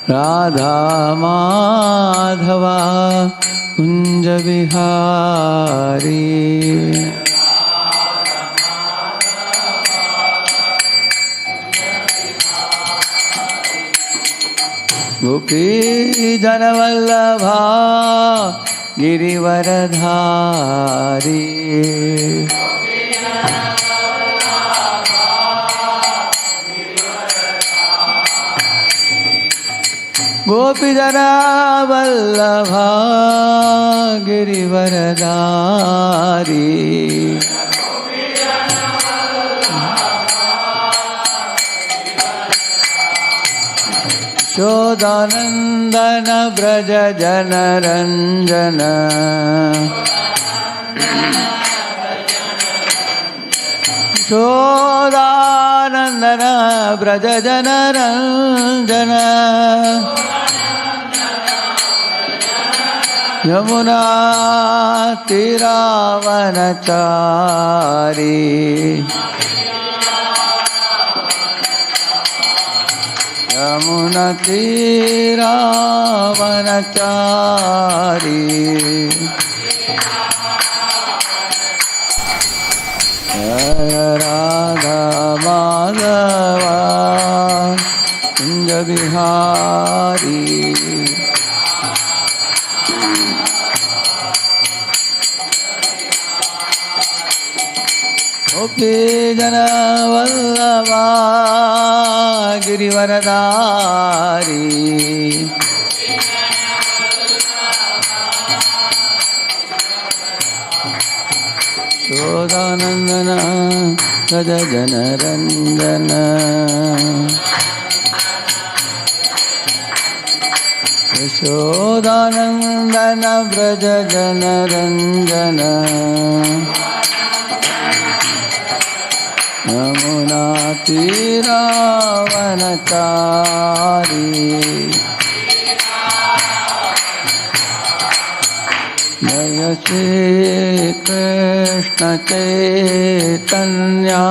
Radha Madhava Kunja Vihari Gopi Jana Vallabha Girivaradhari Gopi Jana Vallabha Girivaradhari Shodanandana Braja Jana Ranjana Shodanandana Braja Jana Ranjana Yamuna Tiravanachari Yamuna Tiravanachari Jaya Radha Madhava Kunja Vihari Gopi Jana Vallabha Girivaradhari Shodanandana Braja Jana Ranjana Shodanandana Braja Jana Ranjana Yamuna Tiravanachari Jaya Shri Krishna Chaitanya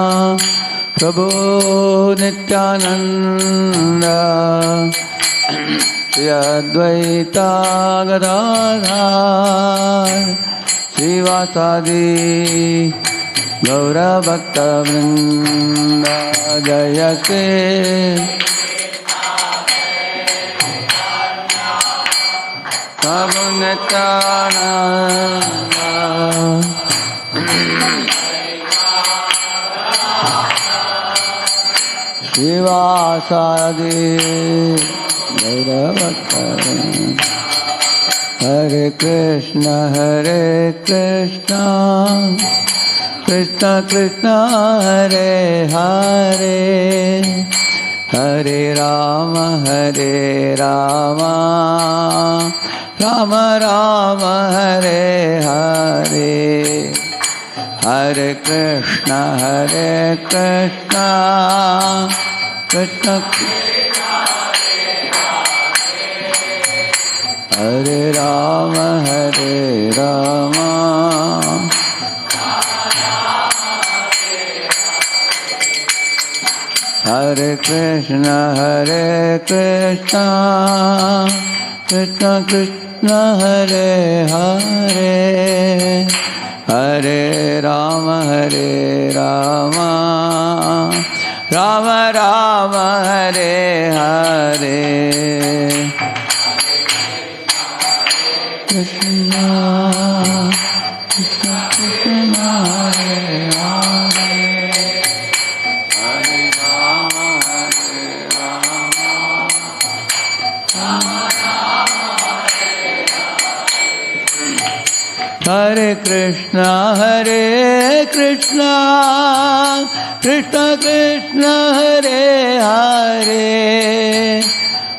Prabhu Nityananda Shri Advaita Gadadhar Srivasadi Gaura Bhakta Vrinda Jaya Shri Prabhu Nityananda Srivasadi Gaura Bhakta Vrinda Hare Krishna Krishna Krishna Hare Hare Hare Rama Rama Rama Hare Hare Hare Krishna Krishna Hare Rama Hare Krishna Krishna Krishna Hare Hare Hare Rama Rama Rama Hare Hare Krishna Krishna Krishna Hare Hare Hare Rama Hare Krishna Krishna Krishna Hare Hare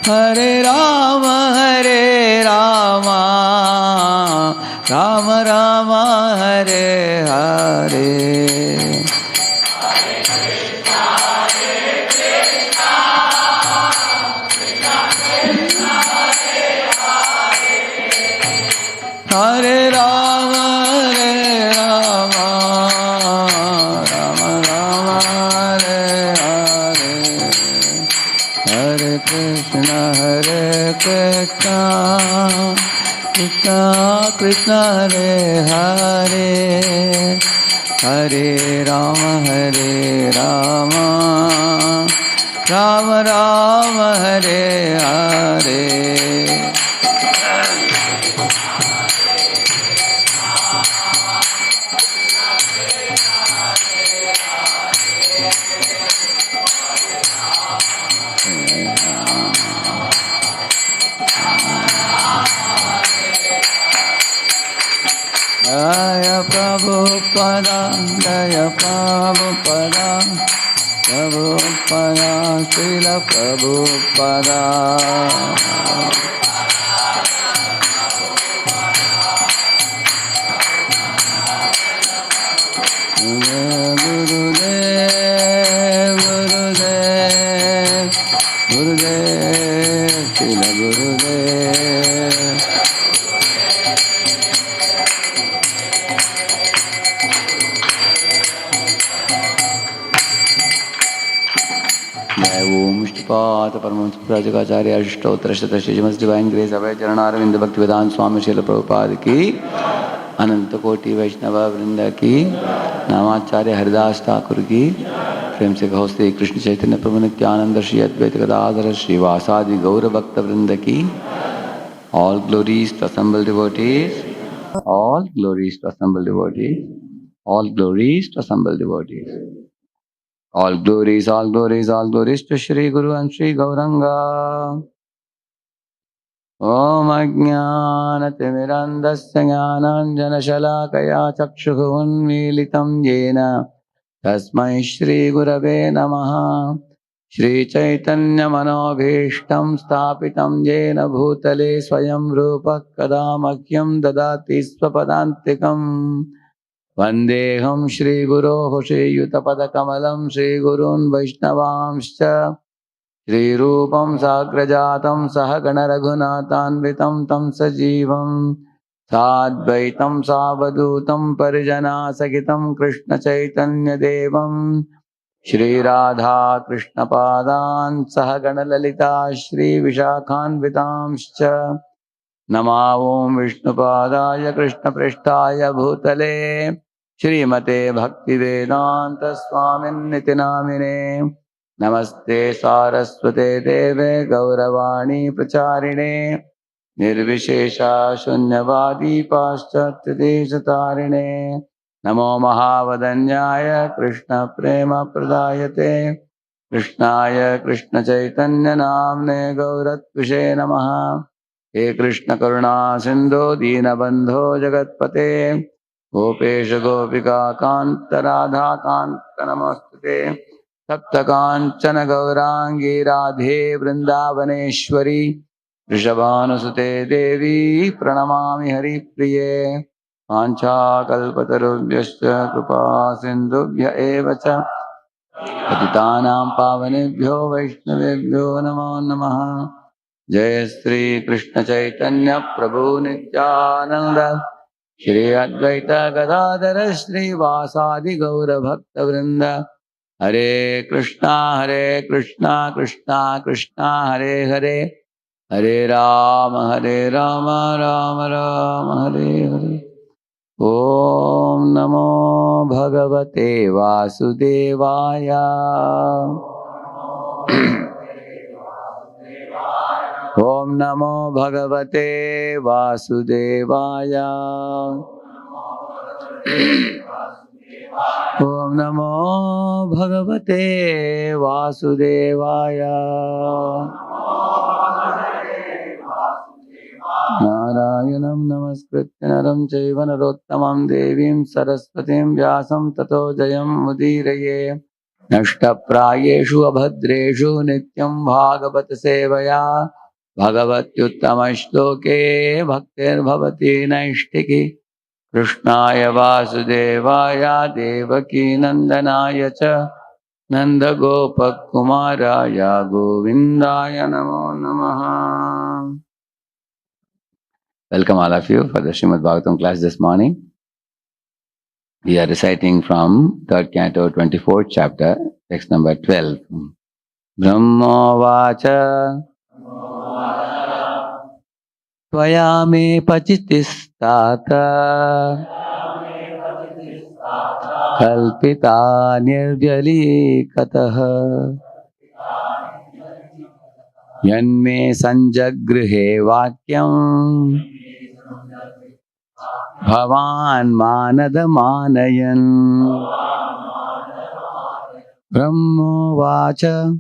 Hare Rama Rama Rama Hare Hare Hare Rama Rama Rama Hare Krishna Hare Krishna Krishna Krishna Hare Hare Hare Rama Rama Rama Hare Hare Jaya Prabhupada, Jaya Prabhupada, Prabhupada, Srila Prabhupada. Gurudev, Gurudev, Gurudev, Srila Gurudev. Om Ishtapat Paramahansa Prajakacharya Ashtotara Shatash Divine Grace Abhay Charanarvind Bhaktivedanta Swami Srila Prabhupada ki Ananta Koti Vaishnava Vrinda ki Namacharya Haridas Thakur ki प्रेम से कहो श्री कृष्ण चैतन्य प्रभु नित्यानंद श्री अद्वैत गदाधर श्रीवासादि गौर भक्त वृंद की all glories to assembled devotees, all glories to assembled devotees, all glories to assembled devotees. All glories, all glories, all glories to Shri Guru and Shri Gauranga. Om Ajnanatimirandasya Jnananjana Shalakaya Chakshuhu Unmilitam Yena Tasmai Shri Gurave Namaha. Shri Chaitanya Manobhishtam Sthapitam Yena Bhutale Swayam Rupa Kadamakyam Dadati Swapadantikam Vandeham Shri Guru Shri Yutapadakamalam Shri Gurun Vaishnavamscha Shri Rupam Sagrajatam Sahagana Raghunathanvitam Tam Sajivam Sadvaitam Savadutam Parijana Sagitam Krishna Chaitanya Devam Shri Radha Krishna Padan Sahagana Lalita Shri Vishakhanvitamscha Nama Om Vishnupadaya Krishna Prishtaya Bhutale Shrimate Bhaktivedanta Swamin Nitinamine Namaste Saraswate Deve Gauravani Pracharine Nirvishesha Shunyavadi Paschatya Deshatarine Namo Mahavadanyaya Krishna Prema Pradayate Krishnaya Krishna Chaitanya Namne Gauratvishe Namaha हे कृष्ण करुणा सिंधु दीनबंधो जगत्पते गोपेश गोपिका कांत राधा कांत नमोस्तुते सप्त कांचन गौरांगी राधे वृंदावनेश्वरी वृषभानुसुते देवी प्रणमामि हरिप्रिये वाञ्छाकल्पतरुभ्यश्च कृपा सिन्धुभ्य एव च पतितानां पावनेभ्यो वैष्णवेभ्यो नमो नमः जय श्री कृष्ण चैतन्य प्रभु नित्यानंद श्री अद्वैत गदाधर श्रीवासादि गौर भक्त वृंद हरे कृष्णा कृष्णा कृष्णा हरे हरे हरे राम राम राम हरे हरे ओम नमो भगवते वासुदेवाय ओम नमो भगवते वासुदेवाय ओम नमो भगवते वासुदेवाय नारायणं नमस्कृत्य नरं चैव नरोत्तमं देवीं सरस्वतीं व्यासं ततो जयमुदीरये नष्टप्रायेषु अभद्रेषु नित्यं भागवत सेवया भगवत्युत्तमश्लोके भक्तिर्भवति नैष्ठिकी कृष्णाय वासुदेवाय देवकी नंदनाय च नन्दगोपकुमाराय गोविन्दाय नमो नमः. Welcome all of you for the Srimad Bhagavatam class this morning. We are reciting from 3rd canto 24th chapter, text number 12. Brahmovacha Tvaya me pachitistata Kalpita nirvyali kataha Yanme sanjagrihe vakyam Bhavan manadamanayan Brahmovacha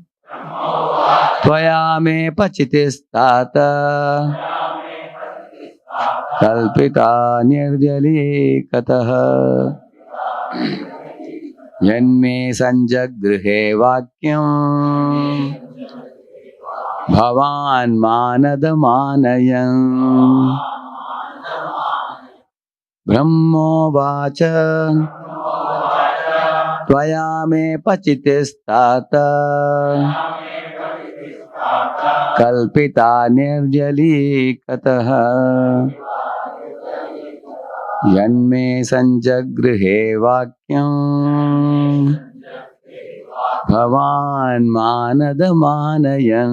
Tvaya me pachitistata Kalpita nirvyali kataha Yanme sanjagrihe vakyam Bhavan manadamanayan Brahmovacha Tvaya me pachitistata Kalpita nirjali kataha Yanme sanjagrihe vakyam Bhavan manadamanayan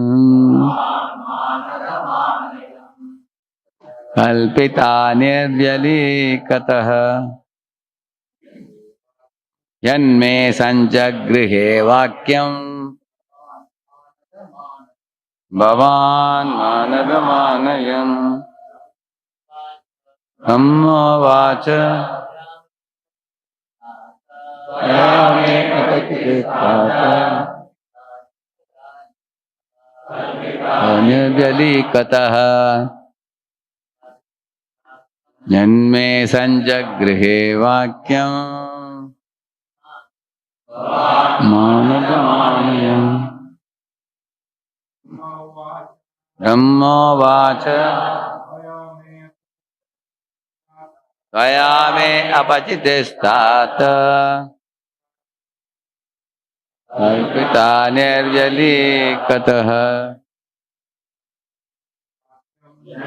Kalpita nirjali kataha Yanme sanjagrihe vakyam Bhavan manadamanayan Brahmovacha Yame apachitistata Anyadyali kataha Yanme sanjagrihe vakyam Manadamanayan Brahmovacha Tvayame apachitistata Kalpita nirjali kataha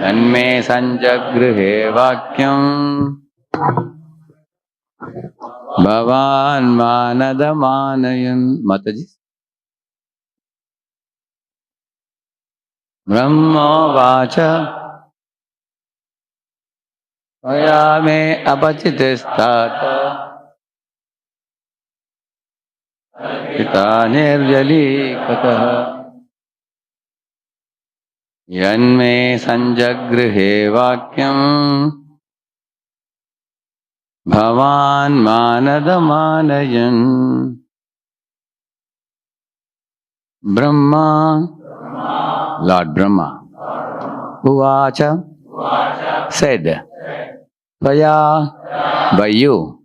Yanme sanjagrihe vakyam Bhavan manadamanayan Mataji Brahmovacha Tvayame apachitistata Kalpita nirjali kataha Yanme sanjagrihe vakyam Bhavan manadamanayan Brahma Lord Brahma Uvacha said Tvaya by you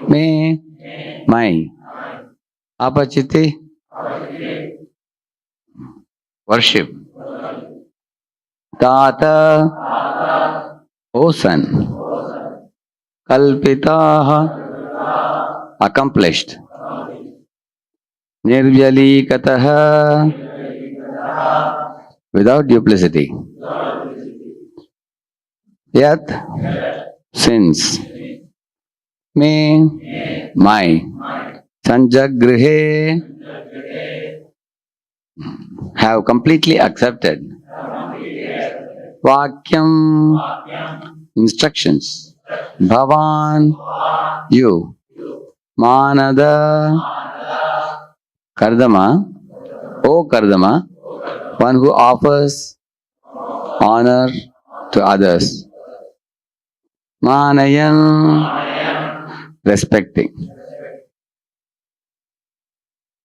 me my apachiti worship Tata O son Kalpitaha accomplished Nirvyali kataha without duplicity Yat since me my sanjagrihe have completely accepted Vakyam instructions Bhavan you Manada Kardama O Kardama one who offers honor to others Manayan respecting.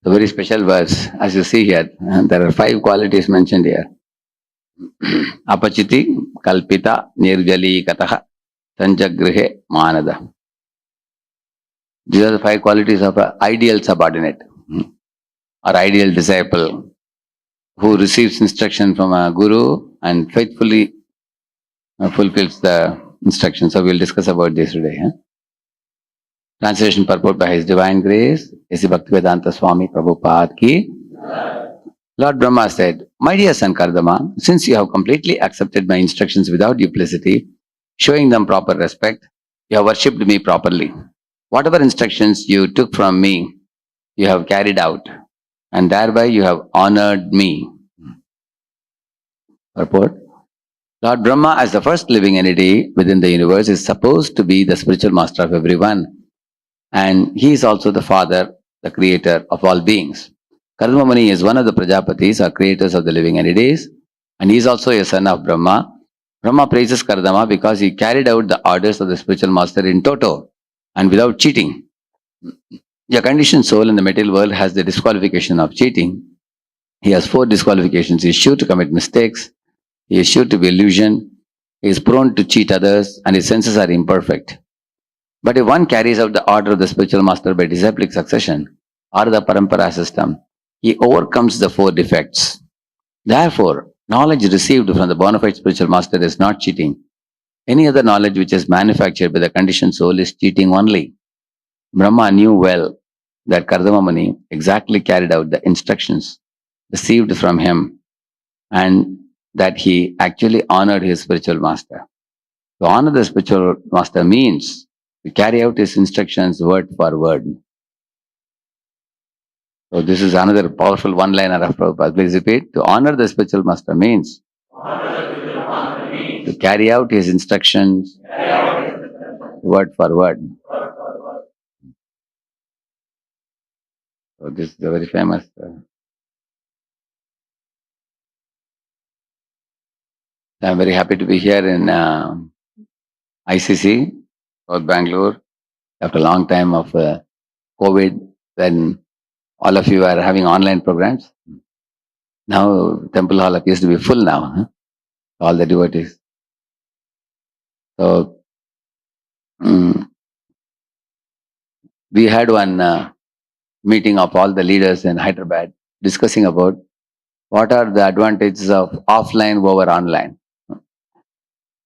A very special verse as you see here. There are 5 qualities mentioned here. Apachiti, Kalpita, Nirjali, Kataha, Sanjagrihe, Manada. These are the 5 qualities of an ideal subordinate or ideal disciple who receives instruction from a guru and faithfully fulfills the instruction. So we'll discuss about this today. Translation purport by His Divine Grace, A.C. Bhaktivedanta Swami Prabhupada ki. Lord Brahma said, My dear son Kardama, since you have completely accepted my instructions without duplicity, showing them proper respect, you have worshipped me properly. Whatever instructions you took from me, you have carried out. and thereby you have honored me. Purport. Lord Brahma, as the first living entity within the universe, is supposed to be the spiritual master of everyone. And he is also the father, the creator of all beings. Kardama Muni is one of the Prajapatis or creators of the living entities, and he is also a son of Brahma. Brahma praises Kardama because he carried out the orders of the spiritual master in toto and without cheating. The conditioned soul in the material world has the disqualification of cheating. He has 4 disqualifications. He is sure to commit mistakes. He is sure to be illusioned. He is prone to cheat others, and his senses are imperfect. But if one carries out the order of the spiritual master by disciplic succession or the parampara system, he overcomes the 4 defects. Therefore, knowledge received from the bona fide spiritual master is not cheating. Any other knowledge which is manufactured by the conditioned soul is cheating only. Brahma knew well that Kardama Muni exactly carried out the instructions received from him and that he actually honored his spiritual master. To honor the spiritual master means to carry out his instructions word for word. So this is another powerful one-liner of Prabhupada. Please repeat. To honor the spiritual master means to carry out his instructions word for word. So this is a very famous. I'm very happy to be here in ICC, South Bangalore, after a long time of COVID, when all of you are having online programs. Now Temple Hall appears to be full now, all the devotees. So we had one meeting of all the leaders in Hyderabad discussing about what are the advantages of offline over online.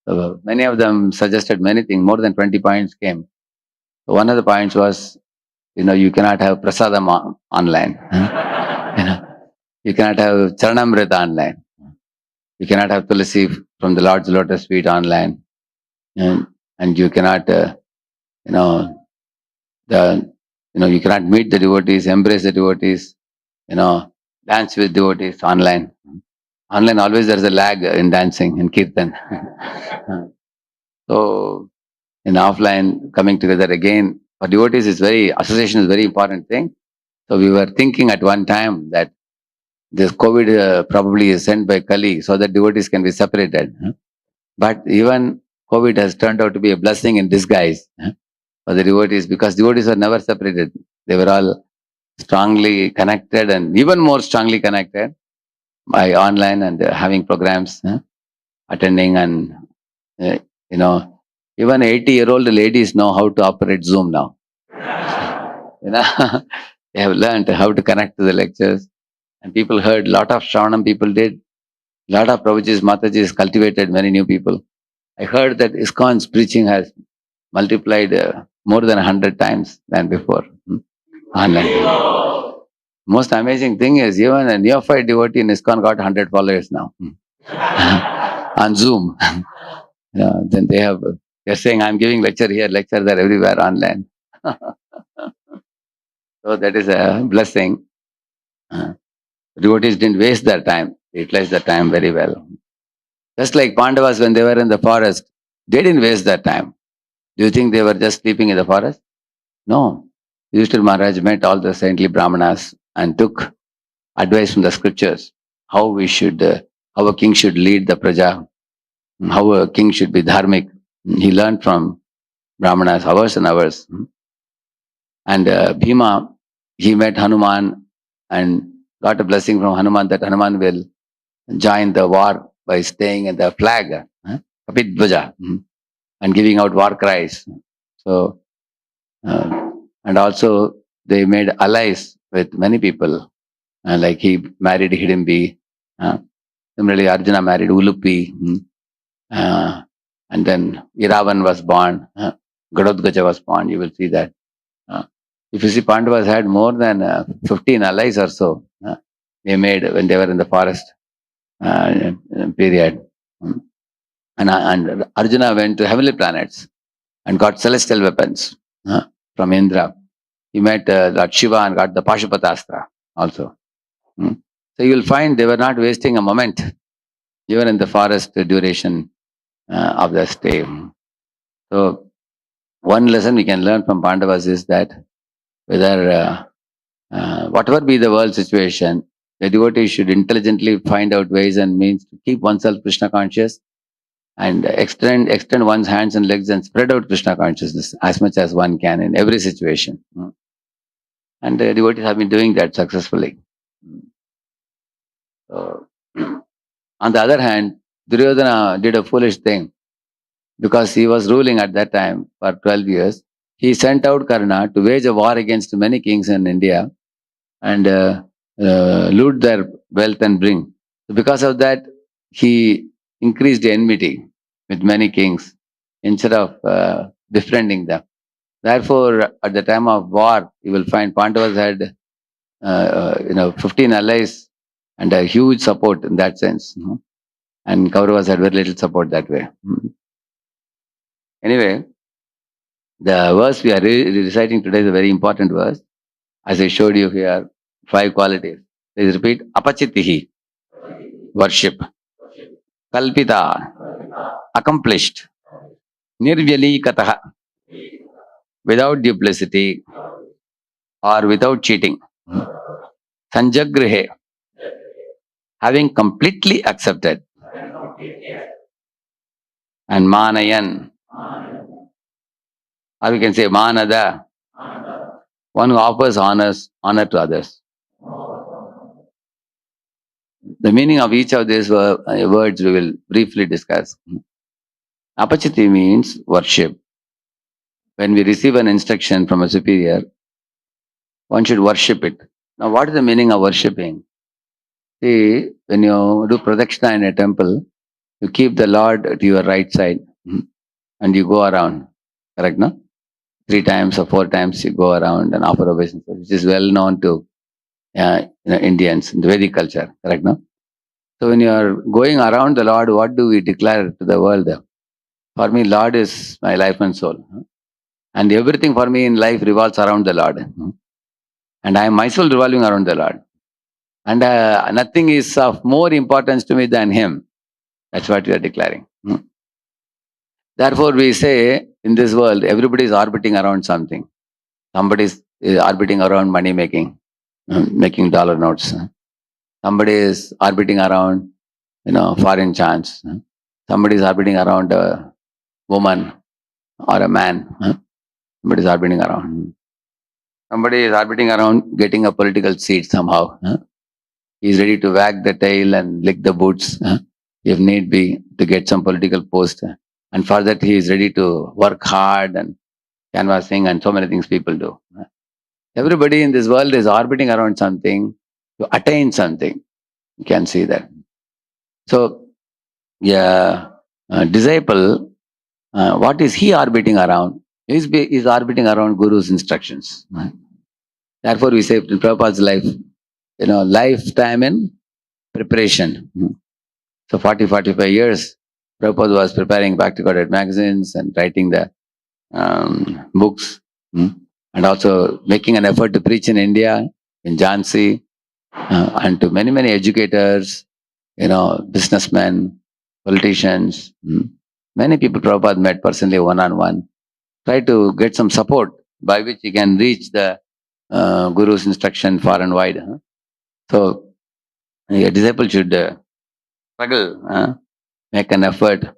So many of them suggested many things, more than 20 points came. So one of the points was, you cannot have prasadam online. You cannot have charanamrita online. You cannot have tulasi from the Lord's lotus feet online. And you cannot, you cannot meet the devotees, embrace the devotees, dance with devotees online. Online always there's a lag in dancing, in kirtan. So in offline, coming together again, for devotees association is very important thing. So we were thinking at one time that this COVID probably is sent by Kali so that devotees can be separated. But even COVID has turned out to be a blessing in disguise for the devotees, because devotees are never separated. They were all strongly connected and even more strongly connected by online and having programs, attending, and even 80-year-old ladies know how to operate Zoom now. They have learned how to connect to the lectures, and people heard. Lot of Shravanam people did. Lot of Prabhujis, Matajis cultivated many new people. I heard that ISKCON's preaching has multiplied more than 100 times than before online. Most amazing thing is even a neophyte devotee in ISKCON got 100 followers now on Zoom. Then they're saying, I'm giving lecture here, lecture there, everywhere online. So that is a blessing. Devotees didn't waste their time. They utilized the time very well. Just like Pandavas, when they were in the forest, they didn't waste their time. Do you think they were just sleeping in the forest? No. Yudhishthira Maharaj met all the saintly Brahmanas and took advice from the scriptures, how a king should lead the praja, how a king should be dharmic. He learned from Brahmanas hours and hours. And Bhima, he met Hanuman and got a blessing from Hanuman that Hanuman will join the war by staying at the flag, Kapidvaja, and giving out war cries. So, and also they made allies with many people, like he married Hidimbi. Similarly, Arjuna married Ulupi, and then Iravan was born. Gadodgaja was born. You will see that. If you see, Pandavas had more than 15 allies or so they made when they were in the forest period. And Arjuna went to heavenly planets and got celestial weapons from Indra. He met Lord Shiva and got the Pashupatastra also. So you will find they were not wasting a moment, even in the forest duration of the stay. So one lesson we can learn from Pandavas is that whether whatever be the world situation, the devotee should intelligently find out ways and means to keep oneself Krishna conscious and extend one's hands and legs and spread out Krishna consciousness as much as one can in every situation. And the devotees have been doing that successfully. So, on the other hand, Duryodhana did a foolish thing because he was ruling at that time for 12 years. He sent out Karna to wage a war against many kings in India and loot their wealth and bring. So because of that, he increased the enmity with many kings instead of befriending them. Therefore, at the time of war, you will find Pandavas had 15 allies and a huge support in that sense. And Kauravas had very little support that way. Anyway, the verse we are reciting today is a very important verse. As I showed you here, 5 qualities. Please repeat. Apachitihi, worship. Kalpita, accomplished. Nirvyalikataha, without duplicity or without cheating. Sanjagrihe, having completely accepted. And Manayan, or we can say Manada, one who offers honor to others. The meaning of each of these words we will briefly discuss. Apachiti means worship. When we receive an instruction from a superior, one should worship it. Now, what is the meaning of worshipping? See, when you do pradakshina in a temple, you keep the Lord to your right side and you go around. Correct, no? 3 times or 4 times you go around and offer obeisance, which is well known to Indians in the Vedic culture. Correct, no? So when you are going around the Lord, what do we declare to the world? For me, Lord is my life and soul. And everything for me in life revolves around the Lord. And I am myself revolving around the Lord. And nothing is of more importance to me than Him. That's what we are declaring. Therefore, we say in this world, everybody is orbiting around something. Somebody is orbiting around money making, making dollar notes. Somebody is orbiting around, foreign chants. Somebody is orbiting around a woman or a man. Somebody is orbiting around. Somebody is orbiting around getting a political seat somehow. He is ready to wag the tail and lick the boots, if need be, to get some political post. And for that, he is ready to work hard and canvassing and so many things people do. Everybody in this world is orbiting around something to attain something. You can see that. So, yeah, disciple, what is he orbiting around? He is orbiting around Guru's instructions. Therefore, we say in Prabhupada's life, lifetime in preparation. So 45 years, Prabhupada was preparing Bhakti Godhead magazines and writing the books, and also making an effort to preach in India, in Jhansi, and to many, many educators, businessmen, politicians. Many people Prabhupada met personally one-on-one, try to get some support by which he can reach the Guru's instruction far and wide. So a disciple should struggle, make an effort,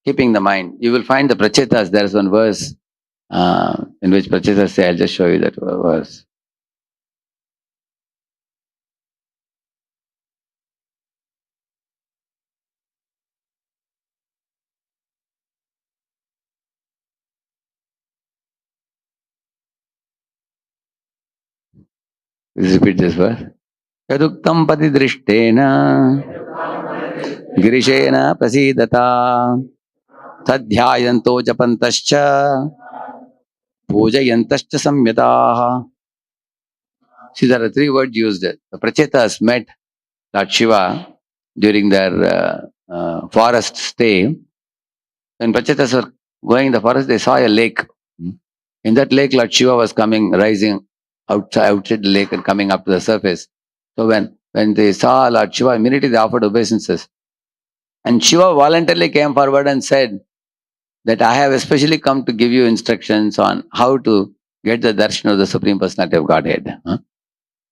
keeping the mind. You will find the Prachetas, there is one verse in which Prachetas say, I'll just show you that verse. Please repeat this verse. Yaduktam patidrishtena girishena prasidata sadhyayanto japantascha pujayantascha samyataha. See, there are 3 words used. The Prachetas met Lord Shiva during their forest stay. When Prachetas were going in the forest, they saw a lake. In that lake, Lord Shiva was rising outside the lake and coming up to the surface. So when when they saw Lord Shiva, immediately they offered obeisances. And Shiva voluntarily came forward and said that I have especially come to give you instructions on how to get the darshan of the Supreme Personality of Godhead.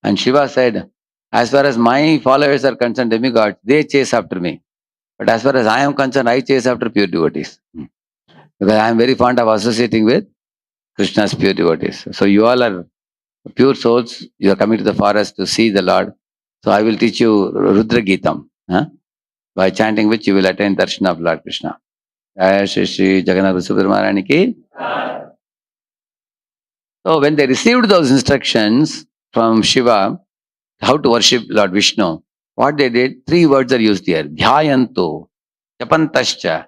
And Shiva said, as far as my followers are concerned, demigods, they chase after me. But as far as I am concerned, I chase after pure devotees. Because I am very fond of associating with Krishna's pure devotees. So you all are pure souls. You are coming to the forest to see the Lord. So I will teach you Rudra Geetam, by chanting which you will attain darshan of Lord Krishna. Jai Shri Shri Jagannath Subramanian ki. So when they received those instructions from Shiva, how to worship Lord Vishnu, what they did, 3 words are used here. Dhyayanto, Japantascha,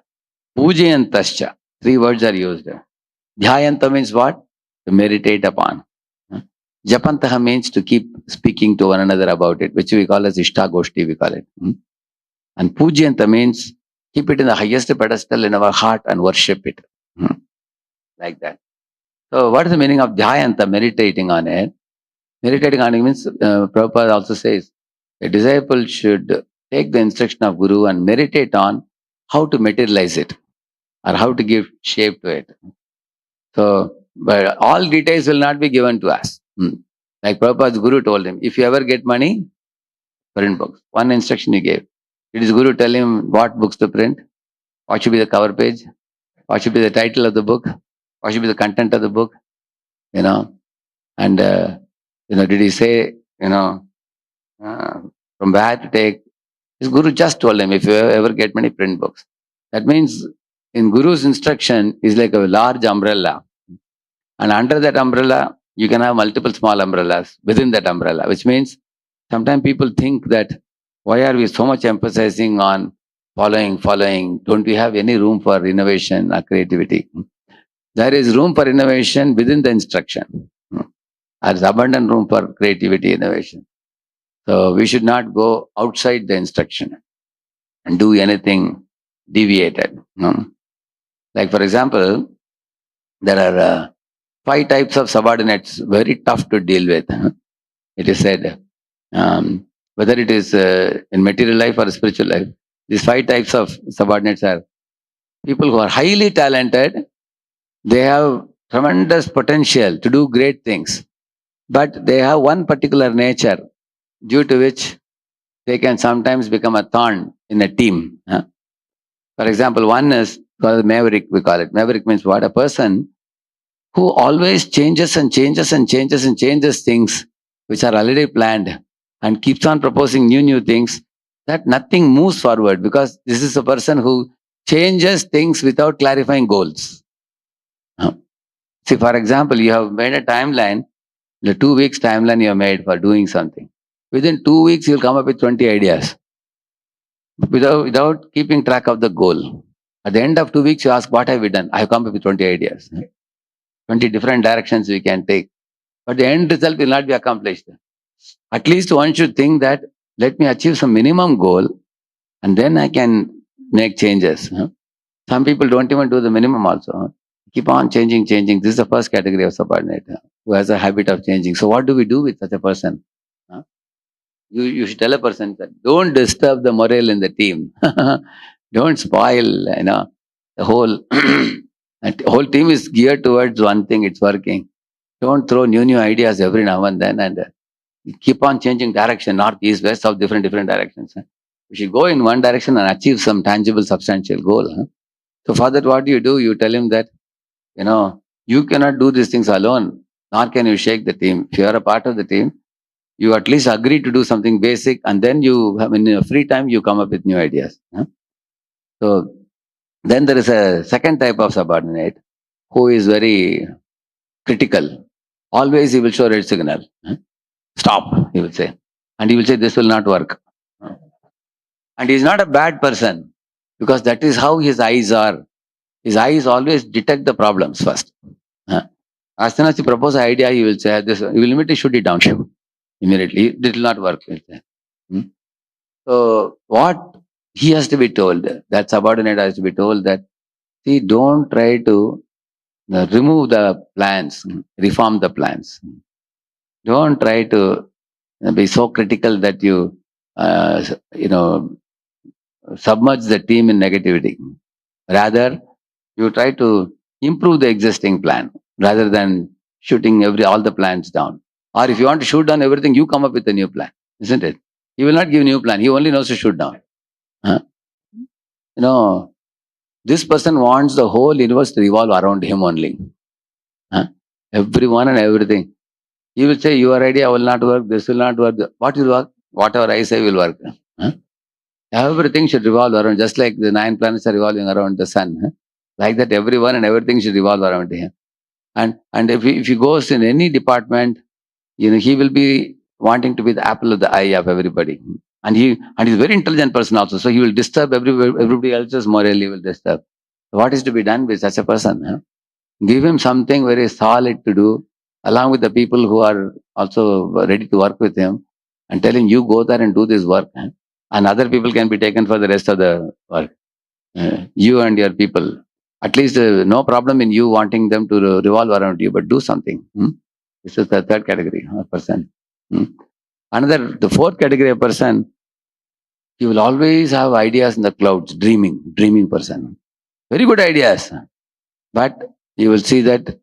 Pujayantascha. 3 words are used. Dhyayanta means what? To meditate upon. Japantaha means to keep speaking to one another about it, which we call as Ishta Goshti, we call it. And Pujyanta means keep it in the highest pedestal in our heart and worship it. Like that. So what is the meaning of Dhyayanta, meditating on it? Meditating on it means, Prabhupada also says, a disciple should take the instruction of Guru and meditate on how to materialize it or how to give shape to it. So, but all details will not be given to us. Like Prabhupada's Guru told him, if you ever get money, print books. One instruction he gave. Did his Guru tell him what books to print? What should be the cover page? What should be the title of the book? What should be the content of the book? And did he say, from where to take? His Guru just told him, if you ever get money, print books. That means in Guru's instruction is like a large umbrella. And under that umbrella, you can have multiple small umbrellas within that umbrella, which means sometimes people think that why are we so much emphasizing on following? Don't we have any room for innovation or creativity? There is room for innovation within the instruction. There is abundant room for creativity, innovation. So we should not go outside the instruction and do anything deviated. Like for example, there are 5 types of subordinates, very tough to deal with. It is said, whether it is in material life or spiritual life, these 5 types of subordinates are people who are highly talented. They have tremendous potential to do great things, but they have one particular nature due to which they can sometimes become a thorn in a team. For example, one is called maverick, we call it. Maverick means what? A person who always changes and changes and changes and changes things which are already planned and keeps on proposing new things, that nothing moves forward, because this is a person who changes things without clarifying goals. See, for example, you have made a timeline, the 2 weeks timeline you have made for doing something. Within 2 weeks, you'll come up with 20 ideas without keeping track of the goal. At the end of 2 weeks, you ask, what have we done? I have come up with 20 ideas. 20 different directions we can take. But the end result will not be accomplished. At least one should think that, let me achieve some minimum goal and then I can make changes. Some people don't even do the minimum also. Keep on changing. This is the first category of subordinate who has a habit of changing. So what do we do with such a person? You should tell a person that don't disturb the morale in the team. Don't spoil, the whole the whole team is geared towards one thing, it's working. Don't throw new ideas every now and then and keep on changing direction, north, east, west, south, different directions. We should go in one direction and achieve some tangible, substantial goal. So for that, what do? You tell him that, you cannot do these things alone, nor can you shake the team. If you are a part of the team, you at least agree to do something basic, and then you have, in your free time, you come up with new ideas. So then there is a second type of subordinate who is very critical. Always he will show red signal. Stop, he will say. And he will say, this will not work. And he is not a bad person, because that is how his eyes are. His eyes always detect the problems first. As soon as you propose an idea, he will say, this, he will immediately shoot it down immediately. It will not work. So what he has to be told, that subordinate has to be told that, see, don't try to remove the plans, reform the plans. Don't try to be so critical that you you know, submerge the team in negativity. Rather, you try to improve the existing plan rather than shooting all the plans down. Or if you want to shoot down everything, you come up with a new plan, isn't it? He will not give a new plan. He only knows to shoot down. Huh? You know, this person wants the whole universe to revolve around him only. Huh? Everyone and everything. He will say, your idea will not work, this will not work. What will work? Whatever I say will work. Huh? Everything should revolve around, just like the 9 planets are revolving around the sun. Huh? Like that, everyone and everything should revolve around him. And if he goes in any department, he will be wanting to be the apple of the eye of everybody. And he's a very intelligent person also. So he will disturb everybody else's morale. He will disturb. What is to be done with such a person? Huh? Give him something very solid to do, along with the people who are also ready to work with him, and tell him, you go there and do this work. Huh? And other people can be taken for the rest of the work. You and your people. At least no problem in you wanting them to revolve around you, but do something. This is the third category of person. The fourth category of person, he will always have ideas in the clouds, dreaming person. Very good ideas. But you will see that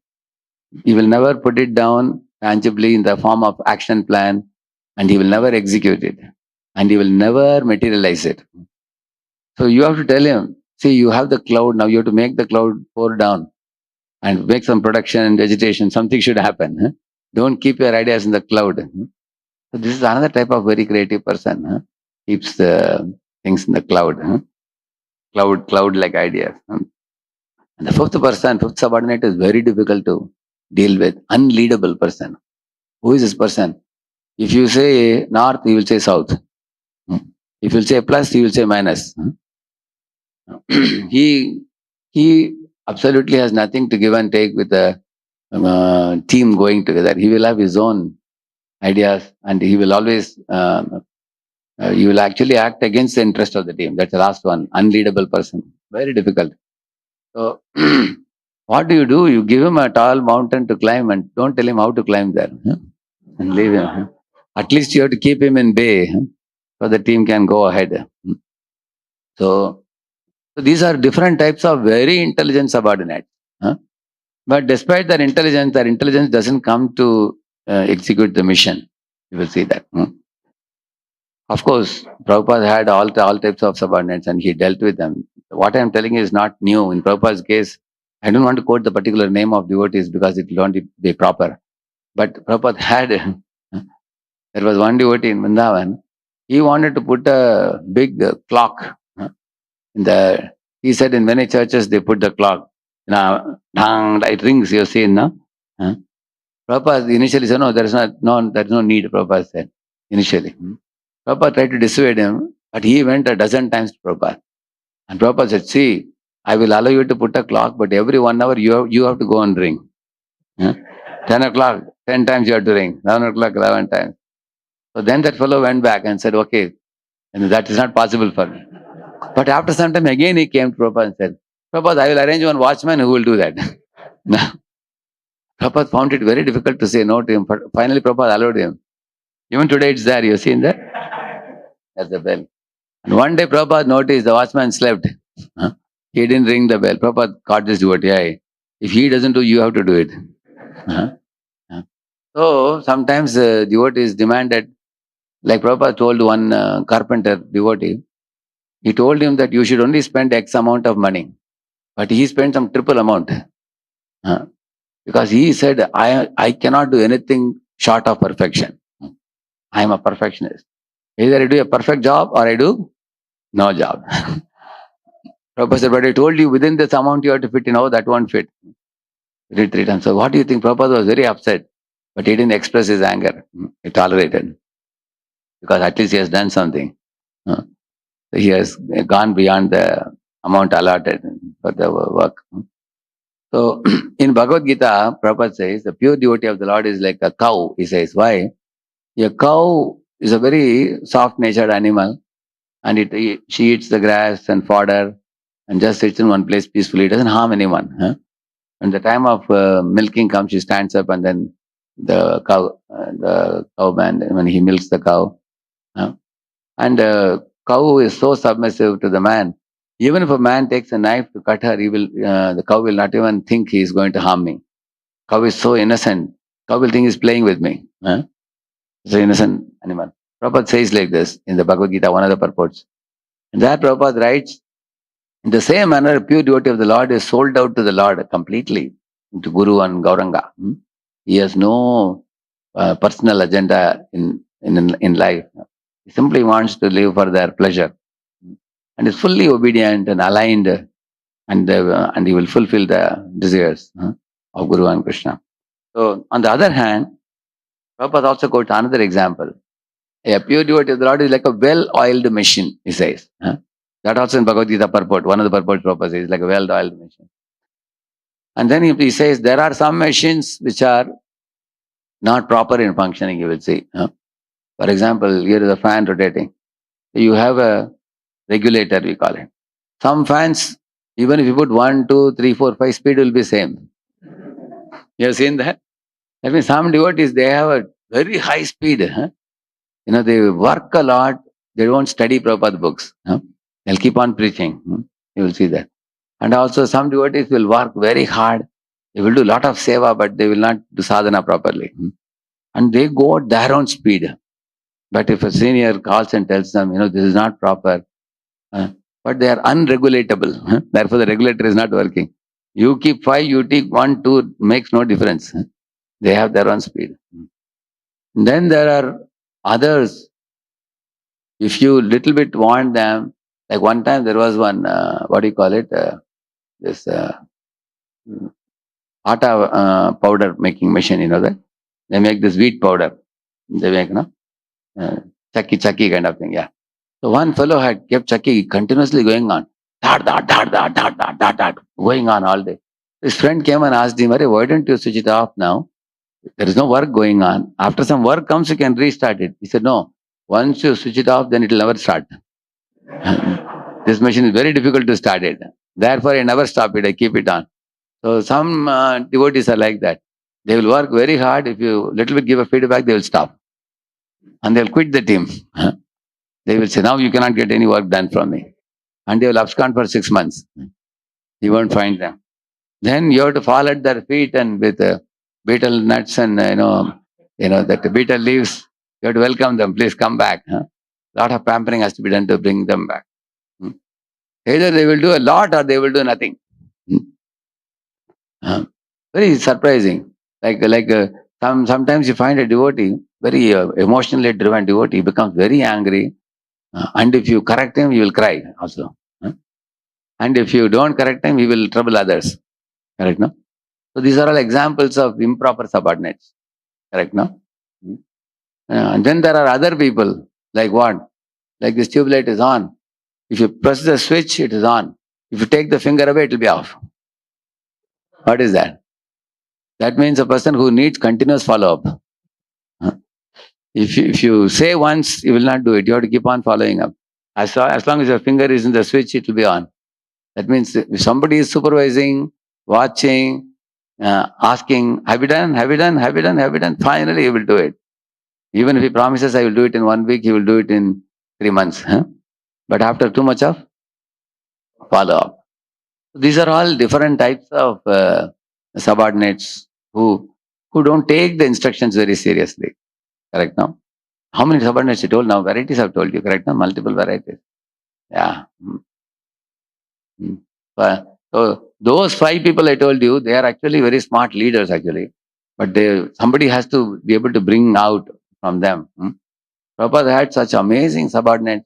he will never put it down tangibly in the form of action plan, and he will never execute it, and he will never materialize it. So you have to tell him, see, you have the cloud, now you have to make the cloud pour down and make some production and vegetation. Something should happen. Huh? Don't keep your ideas in the cloud. So this is another type of very creative person. Huh? Keeps the things in the cloud. Huh? Cloud like ideas. Huh? And the fifth subordinate is very difficult to deal with. Unleadable person. Who is this person? If you say north, he will say south. If you say plus, he will say minus. he absolutely has nothing to give and take with the team going together. He will have his own ideas, and he will always you will actually act against the interest of the team. That's the last one. Unleadable person. Very difficult. So what do? You give him a tall mountain to climb and don't tell him how to climb there. And leave him. At least you have to keep him in bay so the team can go ahead. So these are different types of very intelligent subordinates. But despite their intelligence doesn't come to execute the mission. You will see that. Of course, Prabhupada had all types of subordinates and he dealt with them. What I am telling you is not new. In Prabhupada's case, I don't want to quote the particular name of devotees because it will not be proper. But Prabhupada had, there was one devotee in Vrindavan, he wanted to put a big clock. He said in many churches they put the clock. It rings, you see, no? Prabhupada initially said, no, there is no need, Prabhupada said, initially. Prabhupada tried to dissuade him, but he went a dozen times to Prabhupada. And Prabhupada said, see, I will allow you to put a clock, but every 1 hour you have to go and ring. 10 o'clock, 10 times you have to ring. 11 o'clock, 11 times. So then that fellow went back and said, okay, that is not possible for me. But after some time again he came to Prabhupada and said, Prabhupada, I will arrange one watchman who will do that. Prabhupada found it very difficult to say no to him, but finally Prabhupada allowed him. Even today it's there, you see in there? That's the bell. And one day Prabhupada noticed the watchman slept. He didn't ring the bell. Prabhupada caught this devotee. If he doesn't do, you have to do it. So sometimes devotees demanded, like Prabhupada told one carpenter devotee, he told him that you should only spend X amount of money. But he spent some triple amount. Because he said, I cannot do anything short of perfection. I am a perfectionist. Either I do a perfect job or I do no job. Prabhupada said, but I told you within this amount you have to fit in. Oh, that won't fit. Retreat. And so what do you think? Prabhupada was very upset. But he didn't express his anger. He tolerated. Because at least he has done something. He has gone beyond the amount allotted for the work. So in Bhagavad Gita, Prabhupada says, the pure devotee of the Lord is like a cow. He says, why? A cow is a very soft-natured animal, and she eats the grass and fodder and just sits in one place peacefully. It doesn't harm anyone. When the time of milking comes, she stands up, and then the cowman, when he milks the cow, And cow is so submissive to the man. Even if a man takes a knife to cut her, the cow will not even think he is going to harm me. Cow is so innocent. Cow will think he's playing with me. Huh? It's an innocent animal. Prabhupada says like this in the Bhagavad Gita, one of the purports. And there Prabhupada writes, in the same manner, a pure devotee of the Lord is sold out to the Lord completely, to Guru and Gauranga. He has no personal agenda in life. He simply wants to live for their pleasure and is fully obedient and aligned, and he will fulfill the desires of Guru and Krishna. So, on the other hand, Prabhupada also quotes another example. A pure devotee of the Lord is like a well-oiled machine, he says. That also in Bhagavad Gita purport, one of the purports Prabhupada says, like a well-oiled machine. And then he says, there are some machines which are not proper in functioning, you will see. For example, here is a fan rotating. You have a regulator, we call it. Some fans, even if you put 1, 2, 3, 4, 5, speed will be same. You have seen that? That means some devotees, they have a very high speed. They work a lot. They don't study Prabhupada books. They'll keep on preaching. You will see that. And also some devotees will work very hard. They will do a lot of seva, but they will not do sadhana properly. And they go at their own speed. But if a senior calls and tells them, this is not proper, but they are unregulatable. Therefore, the regulator is not working. You keep 5, you take 1, 2, makes no difference. They have their own speed. Then there are others. If you little bit want them, like one time there was one, what do you call it? This atta powder making machine, that? They make this wheat powder. They make, chakki kind of thing, yeah. So one fellow had kept chakki continuously going on. Dart, going on all day. His friend came and asked him, why don't you switch it off now? There is no work going on. After some work comes, you can restart it. He said, no. Once you switch it off, then it will never start. This machine is very difficult to start it. Therefore, I never stop it. I keep it on. So some devotees are like that. They will work very hard. If you little bit give a feedback, they will stop. And they will quit the team. They will say, now you cannot get any work done from me. And they will abscond for 6 months. You won't find them. Then you have to fall at their feet and with betel nuts and that betel leaves, you have to welcome them. Please come back. A lot of pampering has to be done to bring them back. Either they will do a lot or they will do nothing. Very surprising. Sometimes you find a devotee, very emotionally driven devotee, becomes very angry. And if you correct him, he will cry also. And if you don't correct him, he will trouble others. Correct, no? So these are all examples of improper subordinates. Correct, no? And then there are other people, like what? Like this tube light is on. If you press the switch, it is on. If you take the finger away, it will be off. What is that? That means a person who needs continuous follow-up. If you say once, you will not do it. You have to keep on following up. As long as your finger is in the switch, it will be on. That means if somebody is supervising, watching, asking, have you done? Have you done? Have you done? Have you done? Finally, he will do it. Even if he promises, I will do it in 1 week, he will do it in 3 months. But after too much of follow-up. These are all different types of subordinates who don't take the instructions very seriously. Correct now? How many subordinates you told now? Varieties I've told you, correct now? Multiple varieties. Yeah. So those 5 people I told you, they are actually very smart leaders actually. But somebody has to be able to bring out from them. Prabhupada had such amazing subordinates.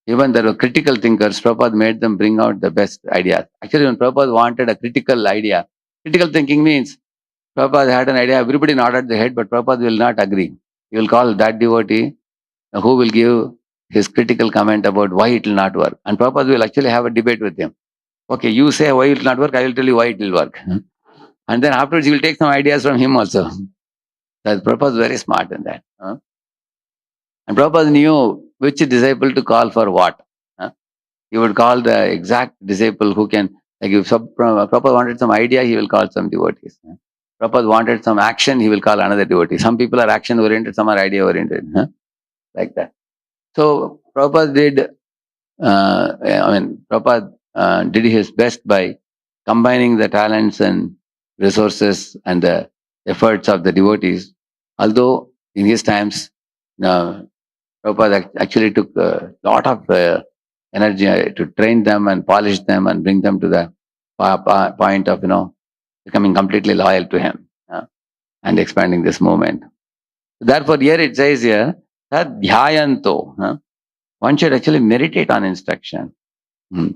Even there were critical thinkers. Prabhupada made them bring out the best ideas. Actually, when Prabhupada wanted a critical idea, critical thinking means Prabhupada had an idea, everybody nodded their head, but Prabhupada will not agree. He will call that devotee who will give his critical comment about why it will not work. And Prabhupada will actually have a debate with him. Okay, you say why it will not work, I will tell you why it will work. And then afterwards, he will take some ideas from him also. That Prabhupada is very smart in that. And Prabhupada knew which disciple to call for what. He would call the exact disciple who can, like if Prabhupada wanted some idea, he will call some devotees. Prabhupada wanted some action, he will call another devotee. Some people are action oriented, some are idea oriented. Like that. So Prabhupada did his best by combining the talents and resources and the efforts of the devotees. Although in his times, uh, Prabhupada actually took a lot of energy to train them and polish them and bring them to the point of becoming completely loyal to him and expanding this movement. Therefore, here it says here that dhyayanto. One should actually meditate on instruction. Hmm.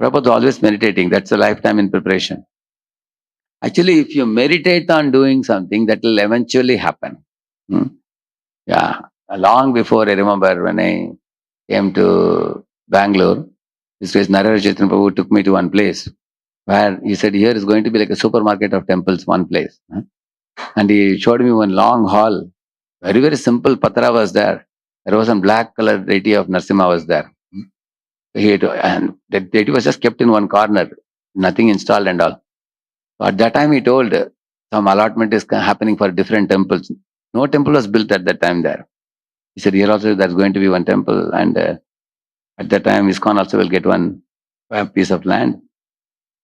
Prabhupada is always meditating. That's a lifetime in preparation. Actually, if you meditate on doing something, that will eventually happen. Hmm. Yeah. Long before, I remember when I came to Bangalore, this was Narayana Chaitanya Prabhu took me to one place where he said, here is going to be like a supermarket of temples, one place. And he showed me one long hall. Very, very simple patra was there. There was a black colored deity of Narsimha was there. And that deity was just kept in one corner, nothing installed and all. So at that time he told some allotment is happening for different temples. No temple was built at that time there. He said, here also there's going to be one temple, and at that time ISKCON also will get one piece of land.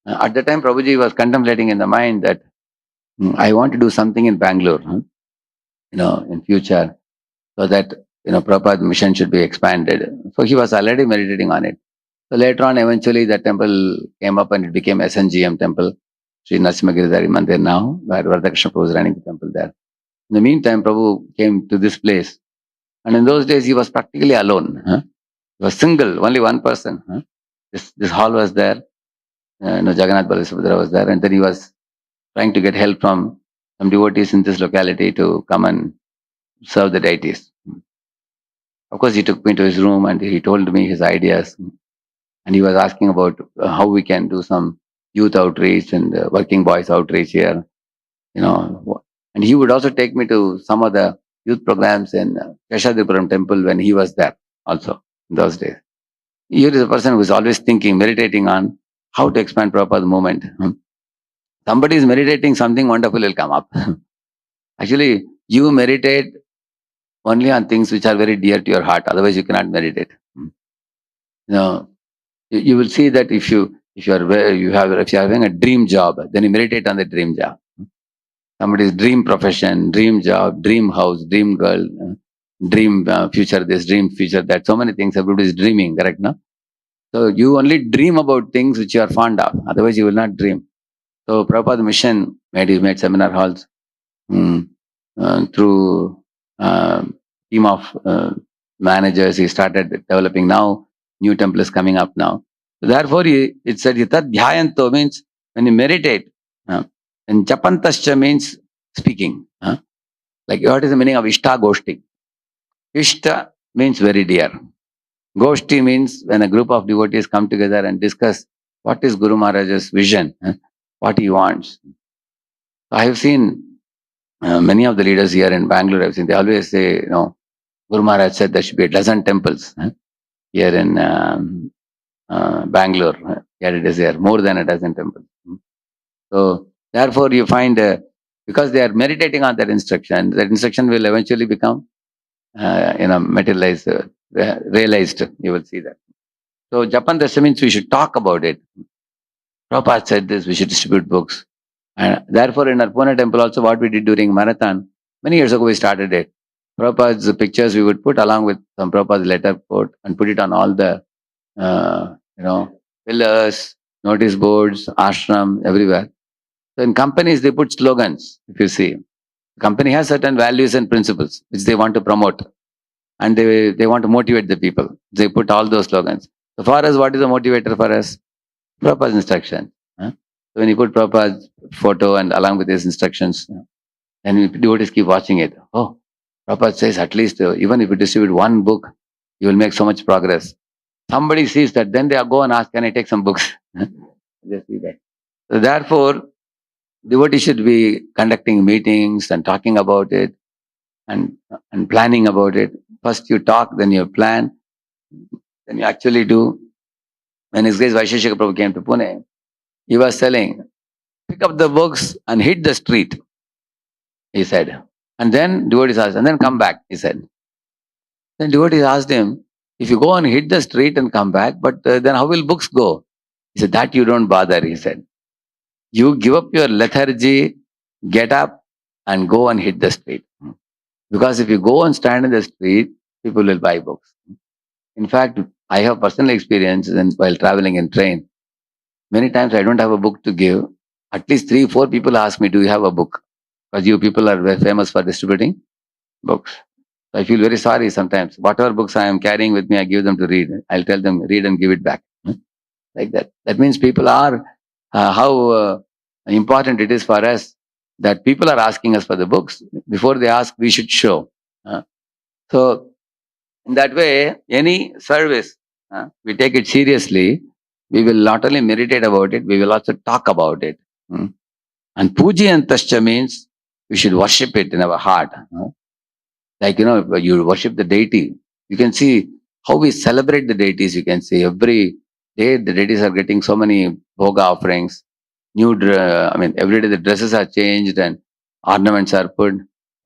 At that time Prabhuji was contemplating in the mind that I want to do something in Bangalore, in future, so that Prabhupada mission should be expanded. So he was already meditating on it. So later on, eventually the temple came up and it became SNGM temple, Sri Narasimha Mandir now, where Radheshyam was running the temple there. In the meantime, Prabhu came to this place. And in those days, he was practically alone. He was single, only one person. This hall was there. Jagannath Balasubhadra was there. And then he was trying to get help from some devotees in this locality to come and serve the deities. Of course, he took me to his room and he told me his ideas. And he was asking about how we can do some youth outreach and working boys outreach here. And he would also take me to some of the youth programs in Keshadipuram temple when he was there also in those days. Here is a person who is always thinking, meditating on how to expand Prabhupada movement. Somebody is meditating, something wonderful will come up. Actually, you meditate only on things which are very dear to your heart. Otherwise, you cannot meditate. You will see that if you are having a dream job, then you meditate on the dream job. Somebody's dream profession, dream job, dream house, dream girl, dream future this, dream future that. So many things everybody is dreaming, correct? No? So you only dream about things which you are fond of. Otherwise, you will not dream. So Prabhupada mission made seminar halls through team of managers. He started developing now. New temple is coming up now. So therefore, it said, dhyayanto means when you meditate, and japantascha means speaking. Like what is the meaning of ishta goshti? Ishta means very dear. Goshti means when a group of devotees come together and discuss what is Guru Maharaj's vision, what he wants. I have seen many of the leaders here in Bangalore. I've seen they always say, Guru Maharaj said there should be a dozen temples here in Bangalore. Here it is there, more than a dozen temples. So therefore you find, because they are meditating on that instruction will eventually become, materialized, realized. You will see that. So Japan Dasya means we should talk about it. Prabhupada said this, we should distribute books. And therefore in our Pune temple also, what we did during marathon, many years ago we started it. Prabhupada's pictures we would put along with some Prabhupada's letter quote and put it on all the, pillars, notice boards, ashram, everywhere. So in companies, they put slogans, if you see. The company has certain values and principles which they want to promote. And they want to motivate the people. They put all those slogans. So for us, what is the motivator for us? Prabhupada's instruction. So when you put Prabhupada's photo and along with his instructions, and devotees keep watching it. Oh, Prabhupada says at least even if you distribute one book, you will make so much progress. Somebody sees that, then they go and ask, can I take some books? They see that. So therefore, devotees should be conducting meetings and talking about it and planning about it. First you talk, then you plan, then you actually do. When his grace Vaisheshika Prabhu came to Pune, he was telling, pick up the books and hit the street, he said. And then devotees asked, and then come back, he said. Then devotees asked him, If you go and hit the street and come back, but then how will books go? He said, that you don't bother, he said. You give up your lethargy, get up and go and hit the street. Because if you go and stand in the street, people will buy books. In fact, I have personal experience while traveling in train. Many times I don't have a book to give. At least 3, 4 people ask me, do you have a book? Because you people are very famous for distributing books. So I feel very sorry sometimes. Whatever books I am carrying with me, I give them to read. I'll tell them, read and give it back. Like that. That means people are, how important it is for us that people are asking us for the books. Before they ask, we should show. So in that way, any service, we take it seriously. We will not only meditate about it, we will also talk about it. And puji and tascha means we should worship it in our heart. Like, you worship the deity. You can see how we celebrate the deities. You can see every day the deities are getting so many bhoga offerings. Every day the dresses are changed and ornaments are put.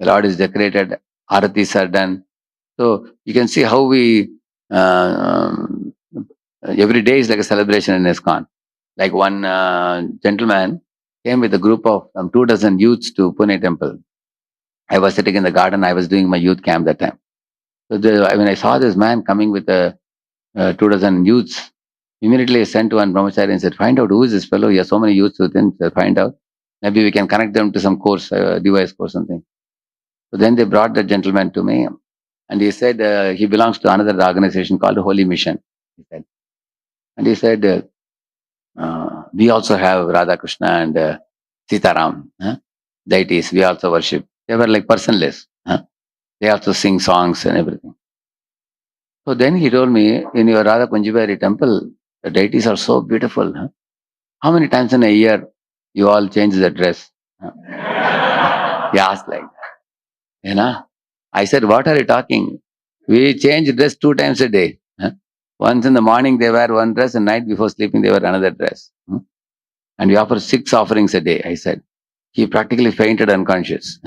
The Lord is decorated. Aratis are done. So you can see how we, every day is like a celebration in ISKCON. Like one gentleman came with a group of 2 dozen youths to Pune temple. I was sitting in the garden. I was doing my youth camp that time. So when I saw this man coming with 2 dozen youths, immediately I sent to one brahmachari and said, find out who is this fellow. He has so many youths with him. So find out. Maybe we can connect them to some course, device course, something. So then they brought the gentleman to me. And he said he belongs to another organization called Holy Mission. He said, and he said, we also have Radha Krishna and Sitaram deities. We also worship. They were like personless. They also sing songs and everything. So then he told me, in your Radha Kunjibari temple, the deities are so beautiful. How many times in a year you all change the dress? He asked like that. I said, what are you talking? We change dress 2 times a day. Once in the morning they wear one dress, and night before sleeping they wear another dress. And we offer 6 offerings a day, I said. He practically fainted unconscious.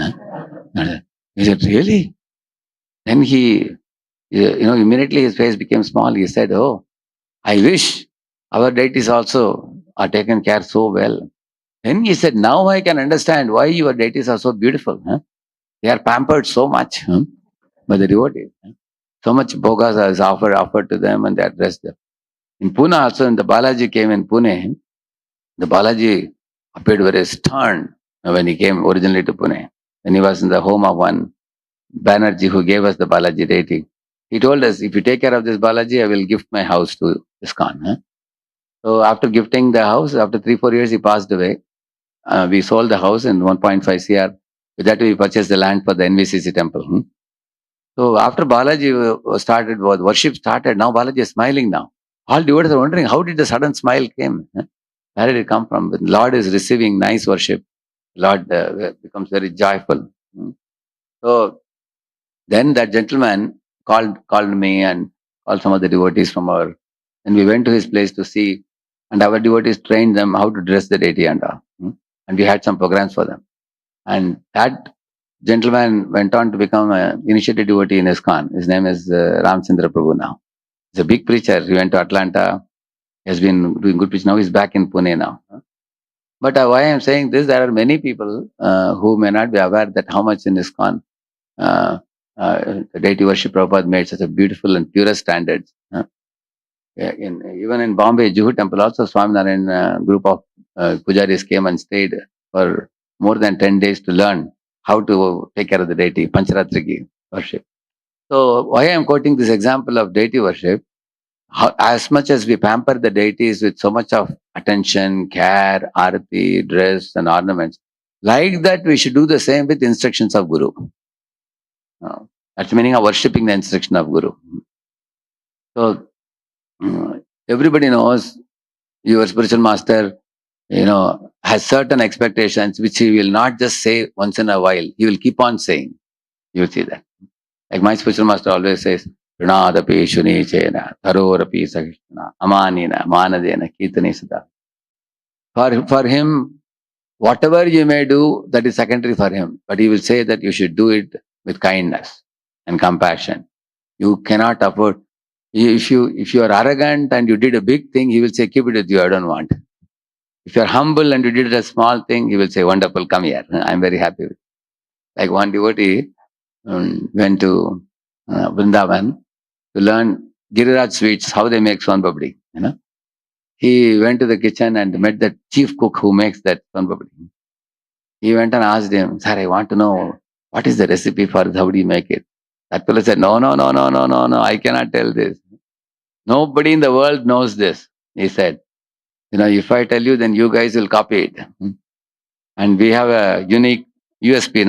He said, really? Then he, immediately his face became small. He said, oh, I wish our deities also are taken care so well. Then he said, now I can understand why your deities are so beautiful. They are pampered so much by the devotees. So much bhogas is offered to them, and they are dressed up. In Pune also, when the Balaji came in Pune, the Balaji appeared very stern when he came originally to Pune. When he was in the home of one Banerjee who gave us the Balaji deity, he told us, if you take care of this Balaji, I will gift my house to ISKCON. So after gifting the house, after 3, 4 years, he passed away. We sold the house in 1.5 crore. With that, we purchased the land for the NVCC temple. So after Balaji started, worship started, now Balaji is smiling now. All devotees are wondering, how did the sudden smile came? Where did it come from? When Lord is receiving nice worship, Lord becomes very joyful. So then that gentleman called me and called some of the devotees from our, and we went to his place to see, and our devotees trained them how to dress the deity and all. And we had some programs for them. And that gentleman went on to become an initiated devotee in ISKCON. His name is Ramchandra Prabhu now. He's a big preacher. He went to Atlanta. He has been doing good preaching. Now he's back in Pune now. But why I'm saying this, there are many people who may not be aware that how much in ISKCON the deity worship Prabhupada made such a beautiful and purest standards. Even in Bombay, Juhu temple also, Swaminarayan group of pujaris came and stayed for more than 10 days to learn how to take care of the deity, Pancharatrigi worship. So why I am quoting this example of deity worship, as much as we pamper the deities with so much of attention, care, arati, dress and ornaments, like that we should do the same with instructions of Guru. That's the meaning of worshipping the instruction of Guru. So everybody knows your spiritual master, has certain expectations which he will not just say once in a while. He will keep on saying. You will see that. Like my spiritual master always says, Pranadapi Shuni Chena, Tarorapi Sakishna, Amanina, Manadena, Kirtani Sada. For him, whatever you may do, that is secondary for him. But he will say that you should do it with kindness and compassion. You cannot afford. If you are arrogant and you did a big thing, he will say, keep it with you, I don't want. If you are humble and you did a small thing, he will say, wonderful, come here. I'm very happy with it. Like one devotee went to Vrindavan to learn Giriraj sweets, how they make son papdi. He went to the kitchen and met the chief cook who makes that son papdi. He went and asked him, sir, I want to know what is the recipe for this, how do you make it? That fellow said, no, no, no, no, no, no, no, I cannot tell this. Nobody in the world knows this. He said, if I tell you, then you guys will copy it. And we have a unique USP,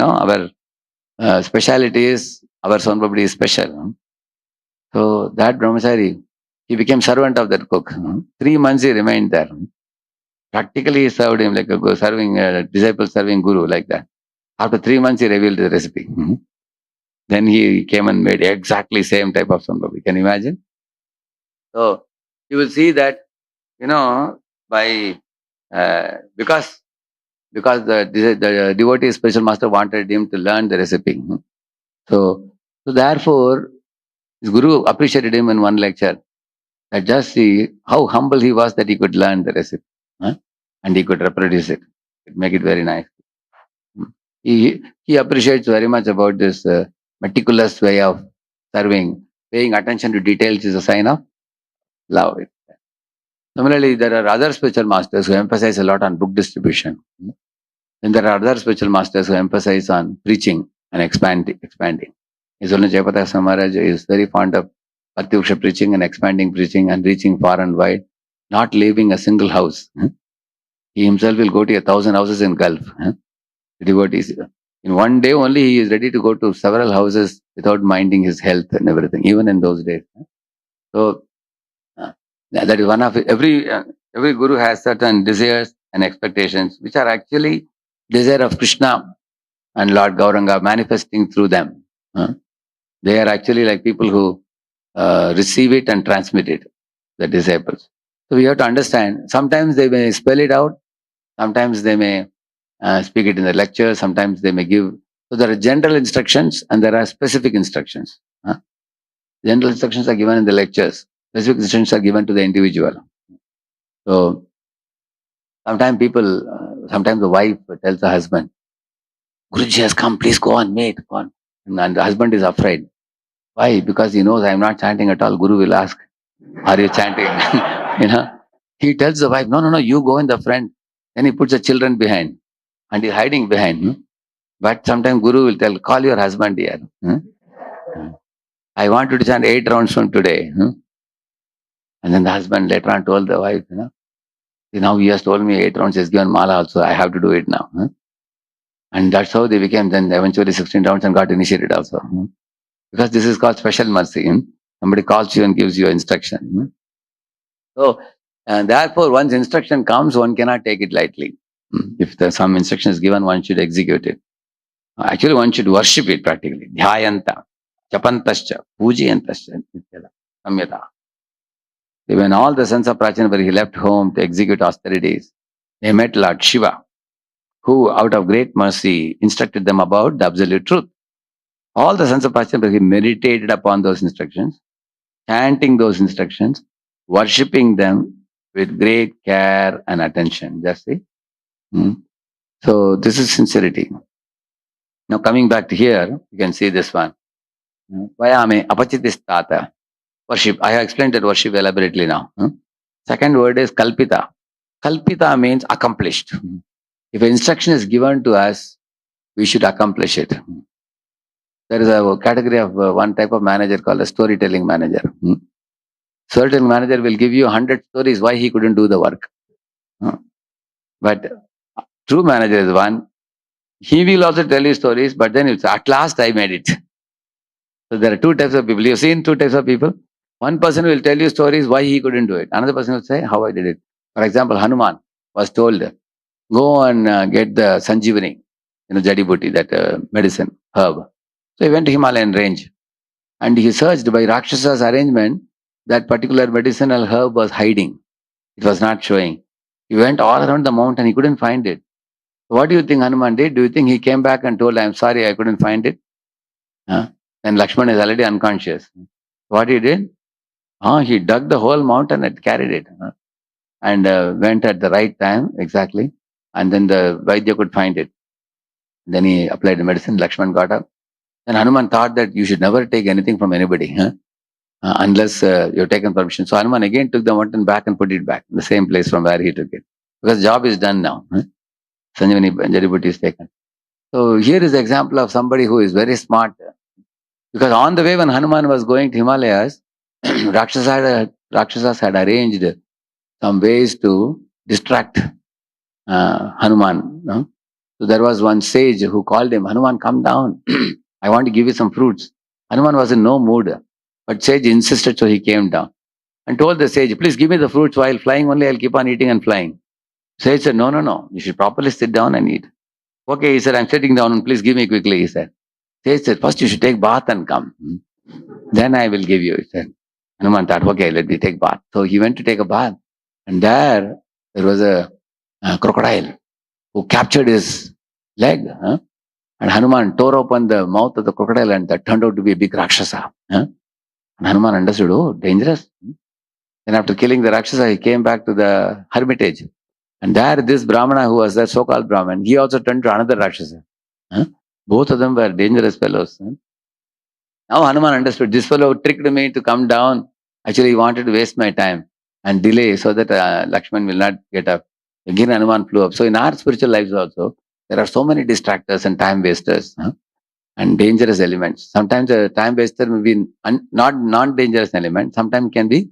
our speciality is, our son papdi is special. So that brahmachari, he became servant of that cook. 3 months he remained there. Practically he served him like a disciple serving guru, like that. After 3 months he revealed the recipe. Then he came and made exactly same type of son papdi. Can you imagine? So you will see that, by because the devotee special master wanted him to learn the recipe. So therefore, his guru appreciated him in one lecture. That just see how humble he was that he could learn the recipe, and he could reproduce it, make it very nice. He appreciates very much about this meticulous way of serving. Paying attention to details is a sign of love. Similarly, there are other spiritual masters who emphasize a lot on book distribution. Then there are other spiritual masters who emphasize on preaching and expanding. His Holiness Jayapataka Maharaj is very fond of Bhakti preaching and expanding preaching and reaching far and wide, not leaving a single house. He himself will go to 1,000 houses in Gulf. Devotees. In one day only, he is ready to go to several houses without minding his health and everything, even in those days. So that is one of every guru has certain desires and expectations, which are actually desire of Krishna and Lord Gauranga manifesting through them. They are actually like people who receive it and transmit it, the disciples. So we have to understand, sometimes they may spell it out, sometimes they may speak it in the lecture, sometimes they may give. So there are general instructions and there are specific instructions. General instructions are given in the lectures, specific instructions are given to the individual. So sometimes sometimes the wife tells the husband, Guruji has come, please go on, mate, go on. And the husband is afraid. Why? Because he knows I am not chanting at all. Guru will ask, are you chanting? He tells the wife, no, you go in the front. Then he puts the children behind and he's hiding behind. But sometimes Guru will tell, call your husband here. I want you to chant 8 rounds from today. And then the husband later on told the wife, now he has told me 8 rounds, he has given mala also, I have to do it now. And that's how they became then eventually 16 rounds and got initiated also. Because this is called special mercy. Somebody calls you and gives you instruction. So, and therefore, once instruction comes, one cannot take it lightly. If there's some instruction is given, one should execute it. Actually, one should worship it practically. Dhyayanta, japantascha, pujiyantascha, samyata. When all the sons of Prachinapari, he left home to execute austerities, they met Lord Shiva, who, out of great mercy, instructed them about the absolute truth. All the sons of Prachinapari, he meditated upon those instructions, chanting those instructions, worshipping them with great care and attention. Just see. So this is sincerity. Now coming back to here, you can see this one. Vayame apachitistata. Worship. I have explained that worship elaborately now. Second word is kalpita. Kalpita means accomplished. If an instruction is given to us, we should accomplish it. There is a category of one type of manager called a storytelling manager. Storytelling manager will give you 100 stories why he couldn't do the work. But true manager is one. He will also tell you stories, but then he'll say, at last I made it. So there are 2 types of people. You've seen 2 types of people. One person will tell you stories why he couldn't do it. Another person will say how I did it. For example, Hanuman was told, go and get the Sanjeevani, Jadi Buti, that medicine, herb. So he went to Himalayan range and he searched by Rakshasa's arrangement. That particular medicinal herb was hiding. It was not showing. He went all around the mountain. He couldn't find it. So what do you think Hanuman did? Do you think he came back and told, I'm sorry, I couldn't find it? Then Lakshman is already unconscious. What he did? He dug the whole mountain and carried it. And went at the right time, exactly. And then the Vaidya could find it. Then he applied the medicine. Lakshman got up. And Hanuman thought that you should never take anything from anybody unless you've taken permission. So Hanuman again took the mountain back and put it back in the same place from where he took it. Because job is done now. Sanjivani Jaributi is taken. So here is an example of somebody who is very smart. Because on the way when Hanuman was going to Himalayas, Rakshasas had arranged some ways to distract Hanuman. No? So there was one sage who called him, Hanuman, come down. I want to give you some fruits. Hanuman was in no mood. But sage insisted, so he came down and told the sage, please give me the fruits while flying only, I'll keep on eating and flying. Sage said, no, you should properly sit down and eat. Okay, he said, I'm sitting down and please give me quickly, he said. Sage said, first you should take bath and come. Then I will give you, he said. Hanuman thought, okay, let me take bath. So he went to take a bath. And there was a crocodile who captured his leg. And Hanuman tore open the mouth of the crocodile and that turned out to be a big Rakshasa. And Hanuman understood, oh, dangerous. Then after killing the Rakshasa, he came back to the hermitage. And there this Brahmana who was the so-called Brahman, he also turned to another Rakshasa. Both of them were dangerous fellows. Now Hanuman understood, this fellow tricked me to come down. Actually, he wanted to waste my time and delay so that Lakshman will not get up. Again, Hanuman flew up. So in our spiritual lives also, there are so many distractors and time wasters and dangerous elements. Sometimes a time waster may be not non-dangerous element. Sometimes can be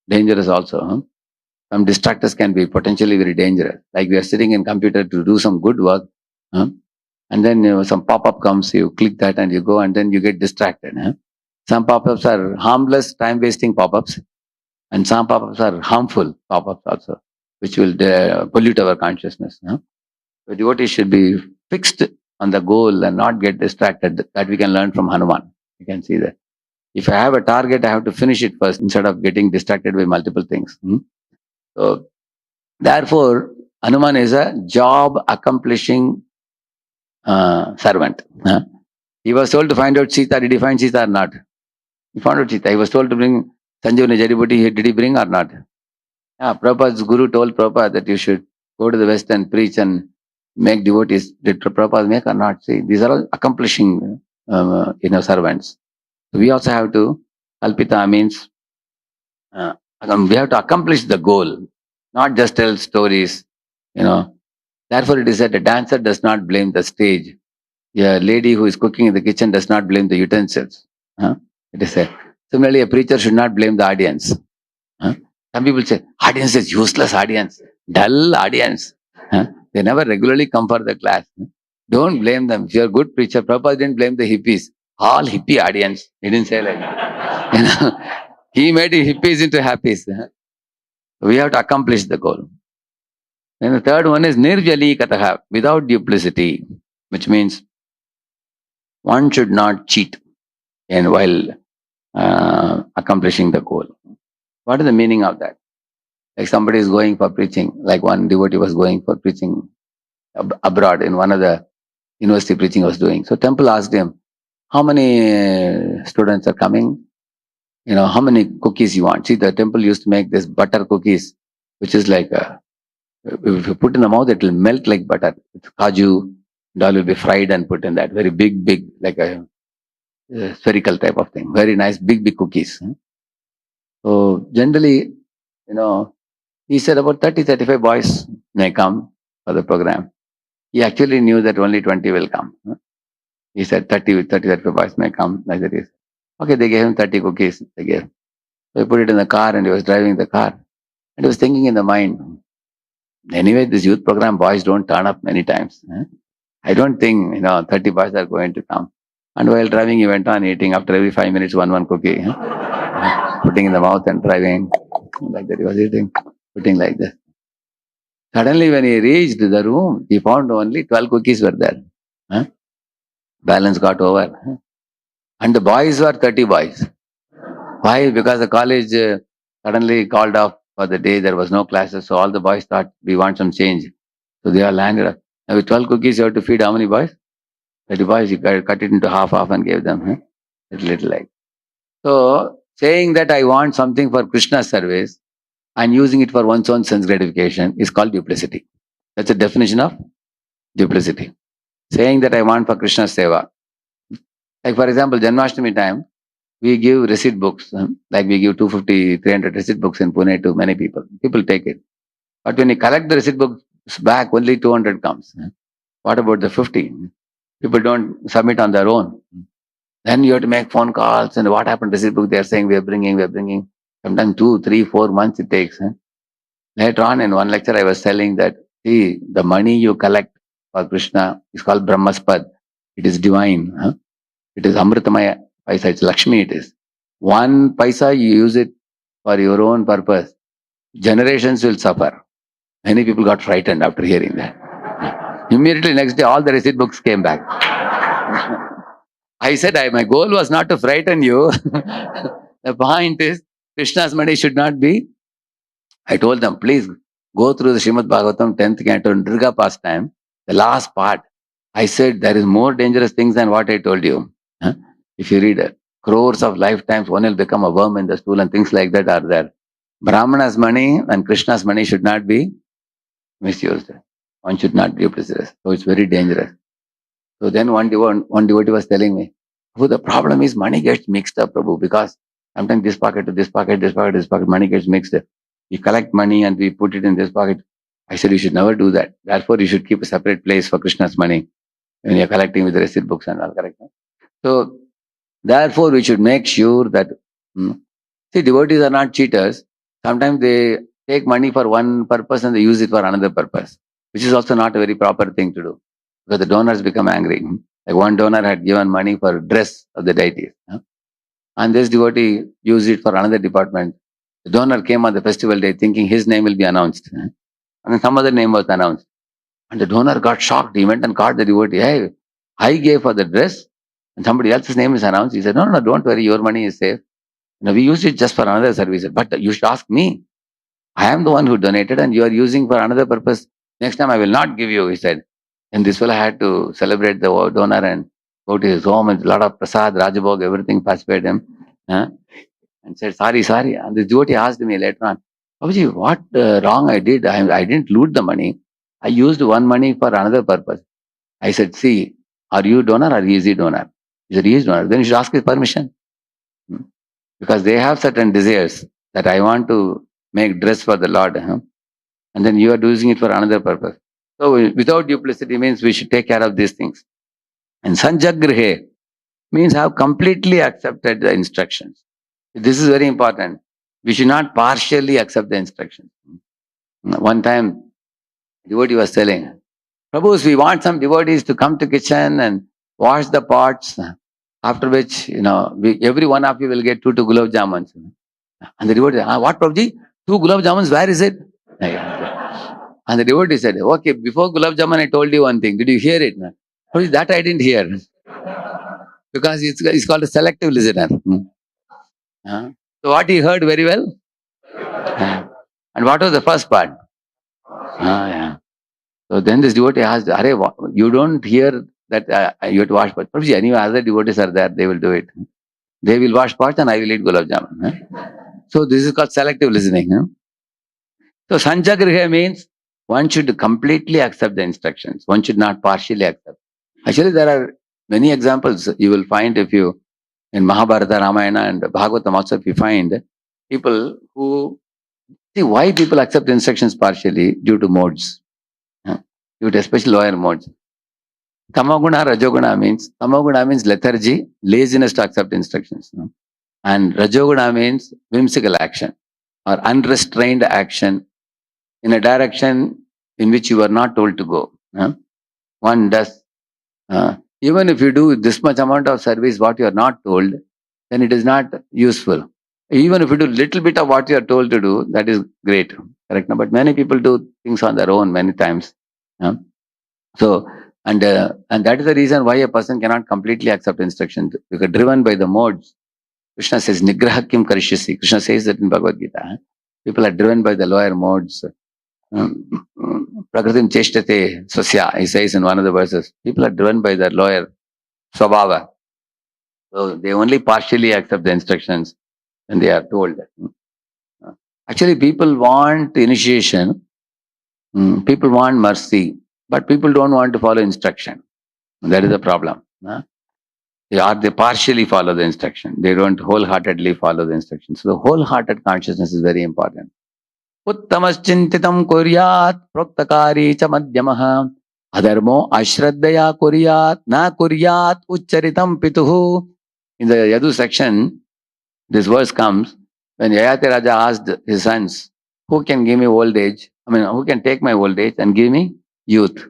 dangerous also. Some distractors can be potentially very dangerous. Like we are sitting in computer to do some good work. And then some pop-up comes, you click that and you go and then you get distracted. Some pop-ups are harmless, time-wasting pop-ups. And some pop-ups are harmful pop-ups also, which will pollute our consciousness. The devotee should be fixed on the goal and not get distracted. That we can learn from Hanuman. You can see that. If I have a target, I have to finish it first instead of getting distracted by multiple things. So, therefore, Hanuman is a job accomplishing servant. He was told to find out Sita. Did he find Sita or not? He found out Sita. He was told to bring Sanjivani Jaributi. Did he bring or not? Prabhupada's guru told Prabhupada that you should go to the West and preach and make devotees. Did Prabhupada make or not? See, these are all accomplishing servants. So we also have to, Kalpita means, we have to accomplish the goal, not just tell stories, Therefore, it is that a dancer does not blame the stage. A lady who is cooking in the kitchen does not blame the utensils. It is said. Similarly, a preacher should not blame the audience. Some people say, audience is useless audience, dull audience. They never regularly come for the class. Don't blame them. If you're a good preacher, Prabhupada didn't blame the hippies. All hippie audience. He didn't say like that. He made hippies into happies. We have to accomplish the goal. Then the third one is nirjali kataha, without duplicity, which means one should not cheat while accomplishing the goal. What is the meaning of that? Like somebody is going for preaching, like one devotee was going for preaching abroad in one of the university preaching was doing. So temple asked him, how many students are coming? How many cookies you want? See, the temple used to make this butter cookies, which is like if you put in the mouth, it will melt like butter. It's kaju, and all will be fried and put in that. Very big, like a spherical type of thing. Very nice, big cookies. So generally, he said about 30-35 boys may come for the program. He actually knew that only 20 will come. He said 35 boys may come, like that is. Okay, they gave him 30 cookies. They gave. So he put it in the car and he was driving the car. And he was thinking in the mind, anyway, this youth program, boys don't turn up many times. I don't think, 30 boys are going to come. And while driving, he went on eating. After every 5 minutes, one cookie. Putting in the mouth and driving. Like that, he was eating, putting like this. Suddenly, when he reached the room, he found only 12 cookies were there. Balance got over. And the boys were 30 boys. Why? Because the college suddenly called off for the day. There was no classes. So all the boys thought, we want some change. So they all landed up. Now with 12 cookies, you have to feed how many boys? 30 boys. You cut it into half and gave them. Little like. So Saying that I want something for Krishna's service and using it for one's own sense gratification is called duplicity. That's the definition of duplicity. Saying that I want for Krishna's seva. Like for example, Janmashtami time, we give receipt books. Like we give 250, 300 receipt books in Pune to many people. People take it. But when you collect the receipt books back, only 200 comes. What about the 50? People don't submit on their own. Then you have to make phone calls. And what happened? Receipt book, they are saying we are bringing. Sometimes 2, 3, 4 months it takes. Later on in one lecture, I was telling that, see, the money you collect for Krishna is called Brahmaspad. It is divine. It is Amritamaya paisa. It's Lakshmi. It is. 1 paisa, you use it for your own purpose. Generations will suffer. Many people got frightened after hearing that. Immediately next day, all the receipt books came back. I said, my goal was not to frighten you. The point is, Krishna's money should not be. I told them, please go through the Srimad Bhagavatam 10th canto in Durga pastime, the last part. I said, there is more dangerous things than what I told you. If you read it, crores of lifetimes, one will become a worm in the stool and things like that are there. Brahmana's money and Krishna's money should not be misused. One should not be duplicitous. So it's very dangerous. So then one devotee was telling me, oh, the problem is money gets mixed up, Prabhu, because sometimes this pocket to this pocket, this pocket, this pocket, money gets mixed up. We collect money and we put it in this pocket. I said, you should never do that. Therefore, you should keep a separate place for Krishna's money when you're collecting with the receipt books and all, correct? So, therefore, we should make sure that, see, devotees are not cheaters. Sometimes they take money for one purpose and they use it for another purpose, which is also not a very proper thing to do. Because the donors become angry. Like one donor had given money for dress of the deities. And this devotee used it for another department. The donor came on the festival day thinking his name will be announced. And then some other name was announced. And the donor got shocked. He went and called the devotee. Hey, I gave for the dress and somebody else's name is announced. He said, no, don't worry. Your money is safe. We used it just for another service. But you should ask me. I am the one who donated and you are using for another purpose. Next time I will not give you, he said. And this fellow had to celebrate the donor and go to his home and a lot of prasad, Rajabhog, everything pacified him. And said, sorry. And the devotee asked me later on, Babaji, what wrong I did? I didn't loot the money. I used one money for another purpose. I said, see, are you donor or is he donor? He said, he is donor. Then you should ask his permission. Because they have certain desires that I want to make dress for the Lord. And then you are using it for another purpose. So without duplicity means we should take care of these things. And sanjagrihe means have completely accepted the instructions. This is very important. We should not partially accept the instructions. One time, devotee was telling, Prabhus, we want some devotees to come to kitchen and wash the pots, after which, every one of you will get two gulab jamuns. And the devotee said, what Prabhuji? 2 gulab jamuns, where is it? And the devotee said, okay, before gulab jamun, I told you one thing. Did you hear it? Prabhuji, that I didn't hear. Because it's called a selective listener. So what he heard very well? And what was the first part? Yeah. So then this devotee asked, Hare, you don't hear that you have to wash pots. Prabhuji, anyway, other devotees are there, they will do it. They will wash pots and I will eat gulab jamun. So this is called selective listening. So sanjagriha means one should completely accept the instructions. One should not partially accept. Actually, there are many examples you will find if you, in Mahabharata, Ramayana and Bhagavatam also, if you find people who, see why people accept instructions partially due to modes. Due to especially lower modes. Tamaguna, Rajoguna means lethargy, laziness to accept instructions. And Rajoguna means whimsical action or unrestrained action in a direction in which you are not told to go. One does. Even if you do this much amount of service, what you are not told, then it is not useful. Even if you do little bit of what you are told to do, that is great. Correct? But many people do things on their own many times. So, and that is the reason why a person cannot completely accept instructions. Because driven by the modes, Krishna says, Nigraha kim karishyasi. Krishna says that in Bhagavad Gita. People are driven by the lower modes. Prakritim cheshtate swasya, he says in one of the verses. People are driven by the lower swabhava. So they only partially accept the instructions. when they are told. Actually, people want initiation, people want mercy, but people don't want to follow instruction. That is the problem. They partially follow the instruction. They don't wholeheartedly follow the instruction. So the wholehearted consciousness is very important. Uttamascintitam kuryat proktakari cha madhyamah adharmo ashraddaya kuryat na kuryat uchcharitam pituhu. In the Yadu section, this verse comes when Yayati Raja asked his sons, who can give me old age? Who can take my old age and give me youth?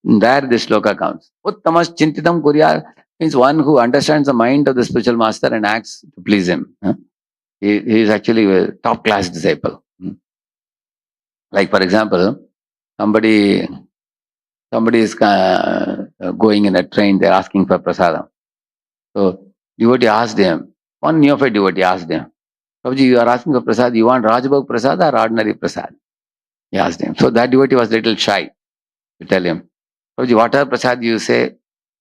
There this sloka comes. Uttamas chintitam kurya means one who understands the mind of the spiritual master and acts to please him. He is actually a top class disciple. Like for example, somebody is going in a train, they're asking for prasadam. So devotee asked him, one neophyte devotee asked him, Prabhuji, you are asking for prasad, you want Rajbhog prasad or ordinary prasad? He asked him. So that devotee was a little shy to tell him, Prabhuji, whatever prasad you say,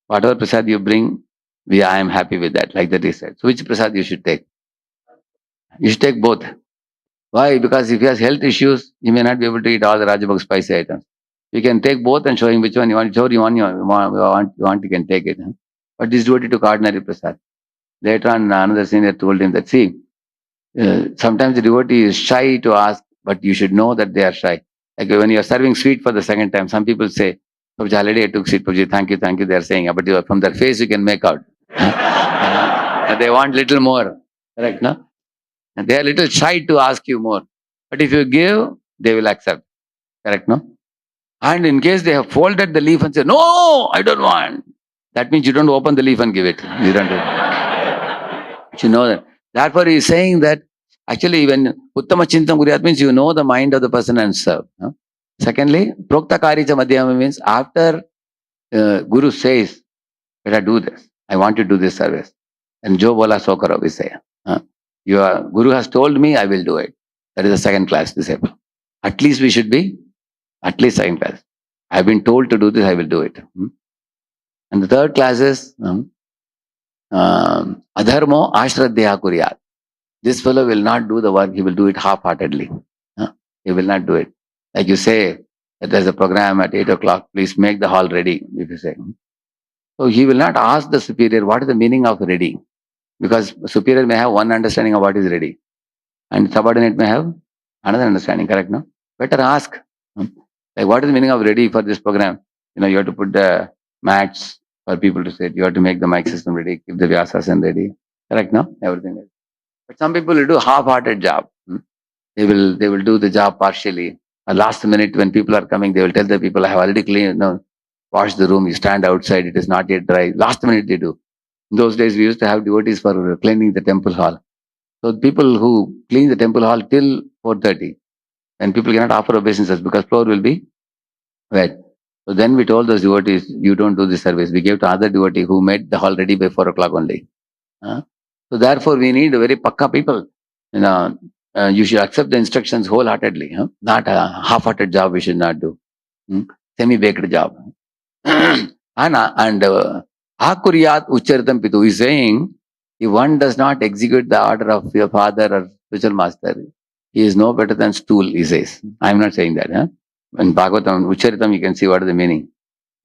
whatever prasad you bring, I am happy with that. Like that he said. So which prasad you should take? You should take both. Why? Because if he has health issues, he may not be able to eat all the Rajabhog spicy items. You can take both and show him which one you want. Whichever you want, you can take it. But this devotee took ordinary prasad. Later on, another senior told him that, see, sometimes the devotee is shy to ask, but you should know that they are shy. Like when you are serving sweet for the second time, some people say, Prabhuji, already I took sweet, Prabhuji, thank you, they are saying, but from their face you can make out. They want little more. Correct, no? And they are little shy to ask you more. But if you give, they will accept. Correct, no? And in case they have folded the leaf and say, no, I don't want. That means you don't open the leaf and give it. You don't do it. You know that. Therefore, he is saying that actually when Uttama Chintam Guryat means you know the mind of the person and serve. No? Secondly, Prokta Karicha Madhyama means after Guru says, better do this. I want to do this service. And Jo Bola Sokaro, we say. Your Guru has told me, I will do it. That is a second class disciple. At least we should be at least second class. I have been told to do this, I will do it. And the third class is Adharmo Ashraddhya Kuryat. This fellow will not do the work, he will do it half-heartedly. He will not do it. Like you say, that there's a program at 8 o'clock, please make the hall ready, if you say. So he will not ask the superior, what is the meaning of ready? Because superior may have one understanding of what is ready. And subordinate may have another understanding, correct, no? Better ask. Like, what is the meaning of ready for this program? You have to put the mats for people to sit. You have to make the mic system ready, keep the vyasasana ready. Correct, no? Everything ready. But some people will do half-hearted job. They will do the job partially. Last minute when people are coming, they will tell the people, I have already cleaned, washed the room. You stand outside, it is not yet dry. Last minute they do. In those days, we used to have devotees for cleaning the temple hall. So people who clean the temple hall till 4:30, and people cannot offer obeisances because floor will be wet. So then we told those devotees, you don't do this service. We gave to other devotee who made the hall ready by 4 o'clock only. So therefore, we need very pakka people. You should accept the instructions wholeheartedly. Not a half-hearted job we should not do. Semi-baked job. And Akuryat Ucharitam Pitu is saying, if one does not execute the order of your father or spiritual master, he is no better than stool, he says. I am not saying that. In Bhagavatam, Ucharitam, you can see what is the meaning.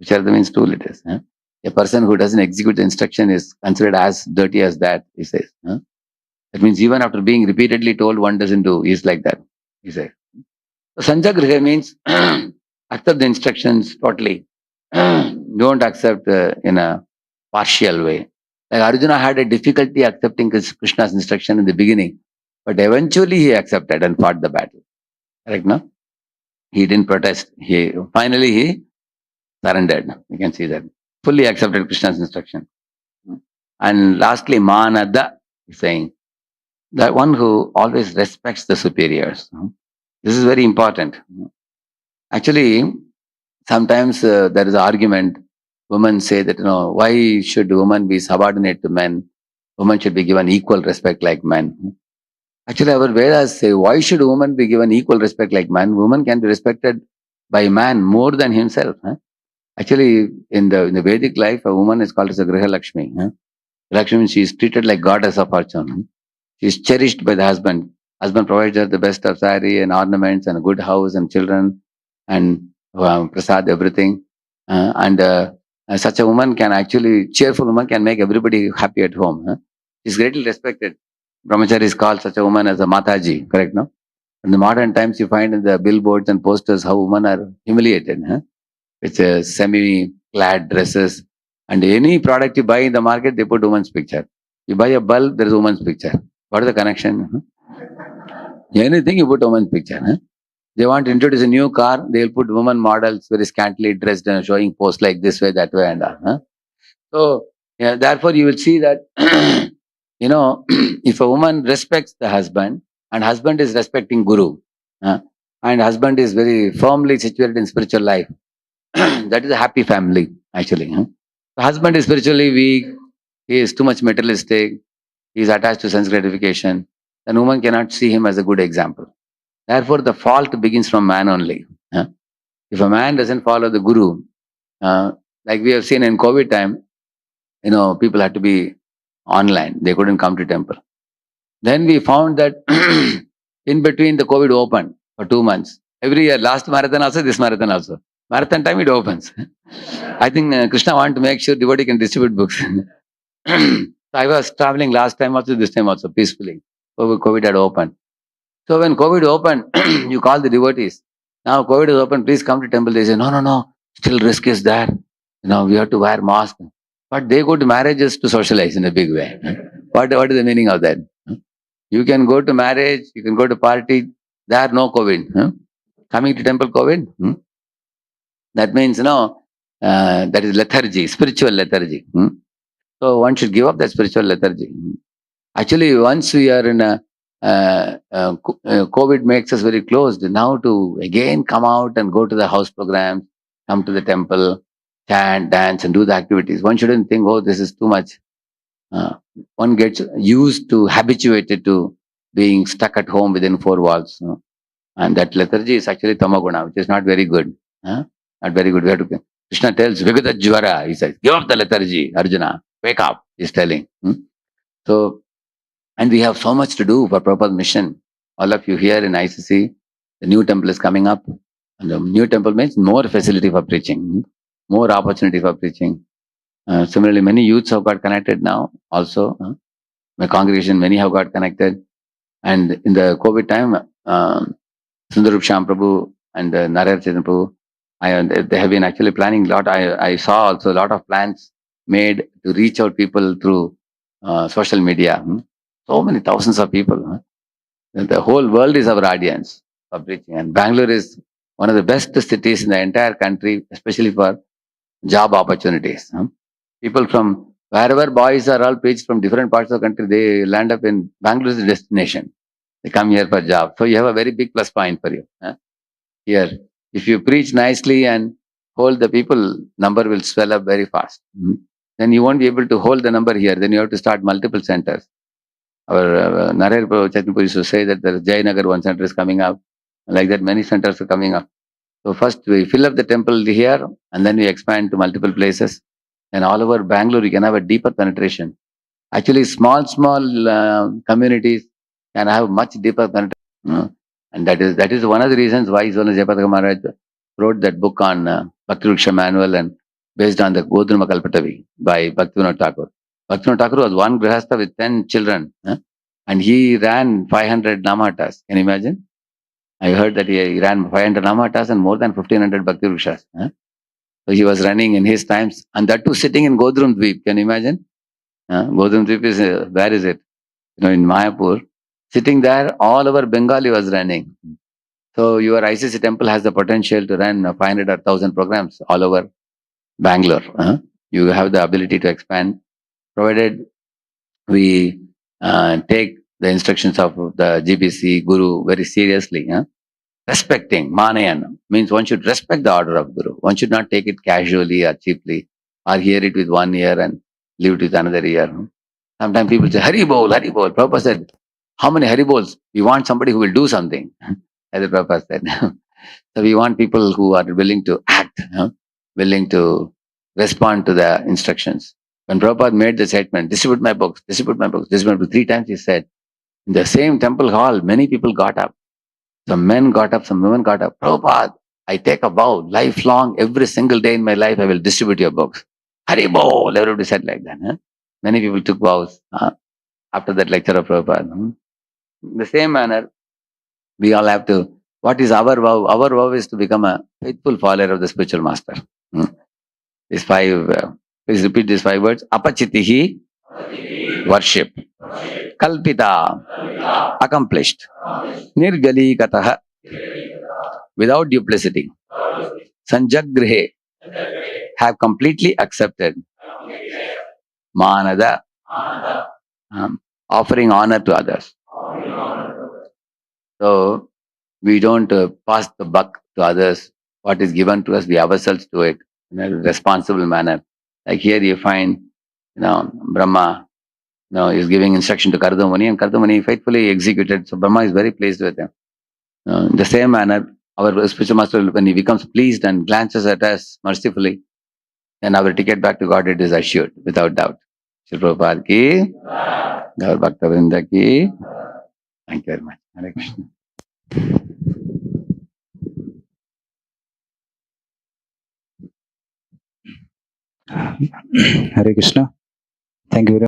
Ucharitam means stool, it is. A person who doesn't execute the instruction is considered as dirty as that, he says. That means even after being repeatedly told, one doesn't do. He is like that, he says. So Sanjagriha means accept the instructions totally. Don't accept in a partial way. Like Arjuna had a difficulty accepting Krishna's instruction in the beginning, but eventually he accepted and fought the battle. Correct, no? He didn't protest. Finally he surrendered. You can see that. Fully accepted Krishna's instruction. And lastly, Manada is saying, that one who always respects the superiors. This is very important. Actually, sometimes there is an argument. Women say that, why should women be subordinate to men? Women should be given equal respect like men. Actually, our Vedas say, why should women be given equal respect like men? Women can be respected by man more than himself. Actually, in the Vedic life, a woman is called as a Griha Lakshmi. Lakshmi, she is treated like goddess of fortune. She is cherished by the husband. Husband provides her the best of saree and ornaments and a good house and children and prasad, everything. Such a woman can actually, cheerful woman can make everybody happy at home. Huh? She's greatly respected. Brahmachari called such a woman as a Mataji, correct, no? In the modern times, you find in the billboards and posters how women are humiliated, huh? With semi-clad dresses. And any product you buy in the market, they put woman's picture. You buy a bulb, there is a woman's picture. What is the connection? Anything you put woman's picture. Huh? They want to introduce a new car, they'll put woman models very scantily dressed and showing posts like this way, that way, and huh? So, yeah, therefore, you will see that, if a woman respects the husband, and husband is respecting Guru, uh, and husband is very firmly situated in spiritual life, that is a happy family, actually. Huh? The husband is spiritually weak, he is too much materialistic, he is attached to sense gratification, then woman cannot see him as a good example. Therefore, the fault begins from man only. Huh? If a man doesn't follow the Guru, uh, like we have seen in COVID time, people had to be online. They couldn't come to temple. Then we found that in between the COVID opened for 2 months. Every year, last marathon also, this marathon also. Marathon time it opens. I think Krishna want to make sure devotee can distribute books. So I was traveling last time also, this time also, peacefully. COVID had opened. So when COVID opened, you call the devotees. Now COVID is open, please come to temple. They say, no, no, no, still risk is there. We have to wear mask. But they go to marriages to socialize in a big way. What is the meaning of that? You can go to marriage, you can go to party, there no COVID. Coming to temple COVID? That means, that is lethargy, spiritual lethargy. So one should give up that spiritual lethargy. Actually, once we are in a COVID makes us very closed. Now to again come out and go to the house programs, come to the temple, chant, dance, and do the activities. One shouldn't think, oh, this is too much. One gets used to, habituated to being stuck at home within four walls. And that lethargy is actually tamaguna, which is not very good. Not very good. We have to, Krishna tells, Vigata Jvara, he says, give up the lethargy, Arjuna, wake up, he's telling. So, and we have so much to do for proper mission. All of you here in ICC, the new temple is coming up. And the new temple means more facility for preaching, more opportunity for preaching. Similarly, many youths have got connected now also. My congregation, many have got connected. And in the COVID time, Sundarup Sham Prabhu and Narayana Chaitanya Prabhu, they have been actually planning a lot. I saw also a lot of plans made to reach out people through social media. So many thousands of people. The whole world is our audience for preaching. And Bangalore is one of the best cities in the entire country, especially for job opportunities. People from wherever boys are all preached from different parts of the country, they land up in Bangalore as a destination. They come here for job. So you have a very big plus point for you. Here, if you preach nicely and hold the people, number will swell up very fast. Then you won't be able to hold the number here. Then you have to start multiple centers. Our Narayana Chaitanya used to say that the Jayanagar one center is coming up. Like that, many centers are coming up. So first we fill up the temple here, and then we expand to multiple places. And all over Bangalore, you can have a deeper penetration. Actually, small communities can have much deeper penetration. And that is one of the reasons why Swami Jayapataka Maharaj wrote that book on Bhakti Vriksha Manual, and based on the Godruma Kalpatavi by Bhaktivinoda Thakur. Bhaktivinoda Thakur was one grihastha with 10 children, and he ran 500 namatas. Can you imagine? I heard that he ran 500 namatas and more than 1500 Bhakti Vrikshas. So he was running in his times, and that too sitting in Godrum Dweep. Can you imagine? Godrum Dweep is, where is it? In Mayapur. Sitting there, all over Bengal he was running. So your ICC temple has the potential to run 500 or 1000 programs all over Bangalore. You have the ability to expand, provided we take the instructions of the GBC Guru very seriously. Respecting, Manayan, means one should respect the order of Guru. One should not take it casually or cheaply, or hear it with one ear and leave it with another ear. Sometimes people say, Hari Bol, Hari Bol. Prabhupada said, how many Hari Bols? We want somebody who will do something, as the Prabhupada said. So we want people who are willing to act, willing to respond to the instructions. When Prabhupada made the statement, distribute my books, distribute my books, distribute my books, 3 times he said, In the same temple hall, many people got up. Some men got up, some women got up. Prabhupada, I take a vow, lifelong, every single day in my life, I will distribute your books. Hari Bol, everybody said like that. Huh? Many people took vows after that lecture of Prabhupada. In the same manner, we all have to, what is our vow? Our vow is to become a faithful follower of the spiritual master. These five, please repeat these 5 words. Apachitihi, worship. Kalpita, accomplished. Nirgalikataha, without duplicity. Sanjagrihe, have completely accepted. Manada, offering honor to others. So, we don't pass the buck to others. What is given to us, we ourselves do it in a responsible manner. Like here you find, Brahma, is giving instruction to Kardamuni, and Kardamuni faithfully executed. So Brahma is very pleased with him. In the same manner, our spiritual master, when he becomes pleased and glances at us mercifully, then our ticket back to Godhead is assured, without doubt. Shri Prabhupada ki, Gaur Bhakta Vrinda ki. Thank you very much. Hare Krishna. Hare Krishna. Thank you very much.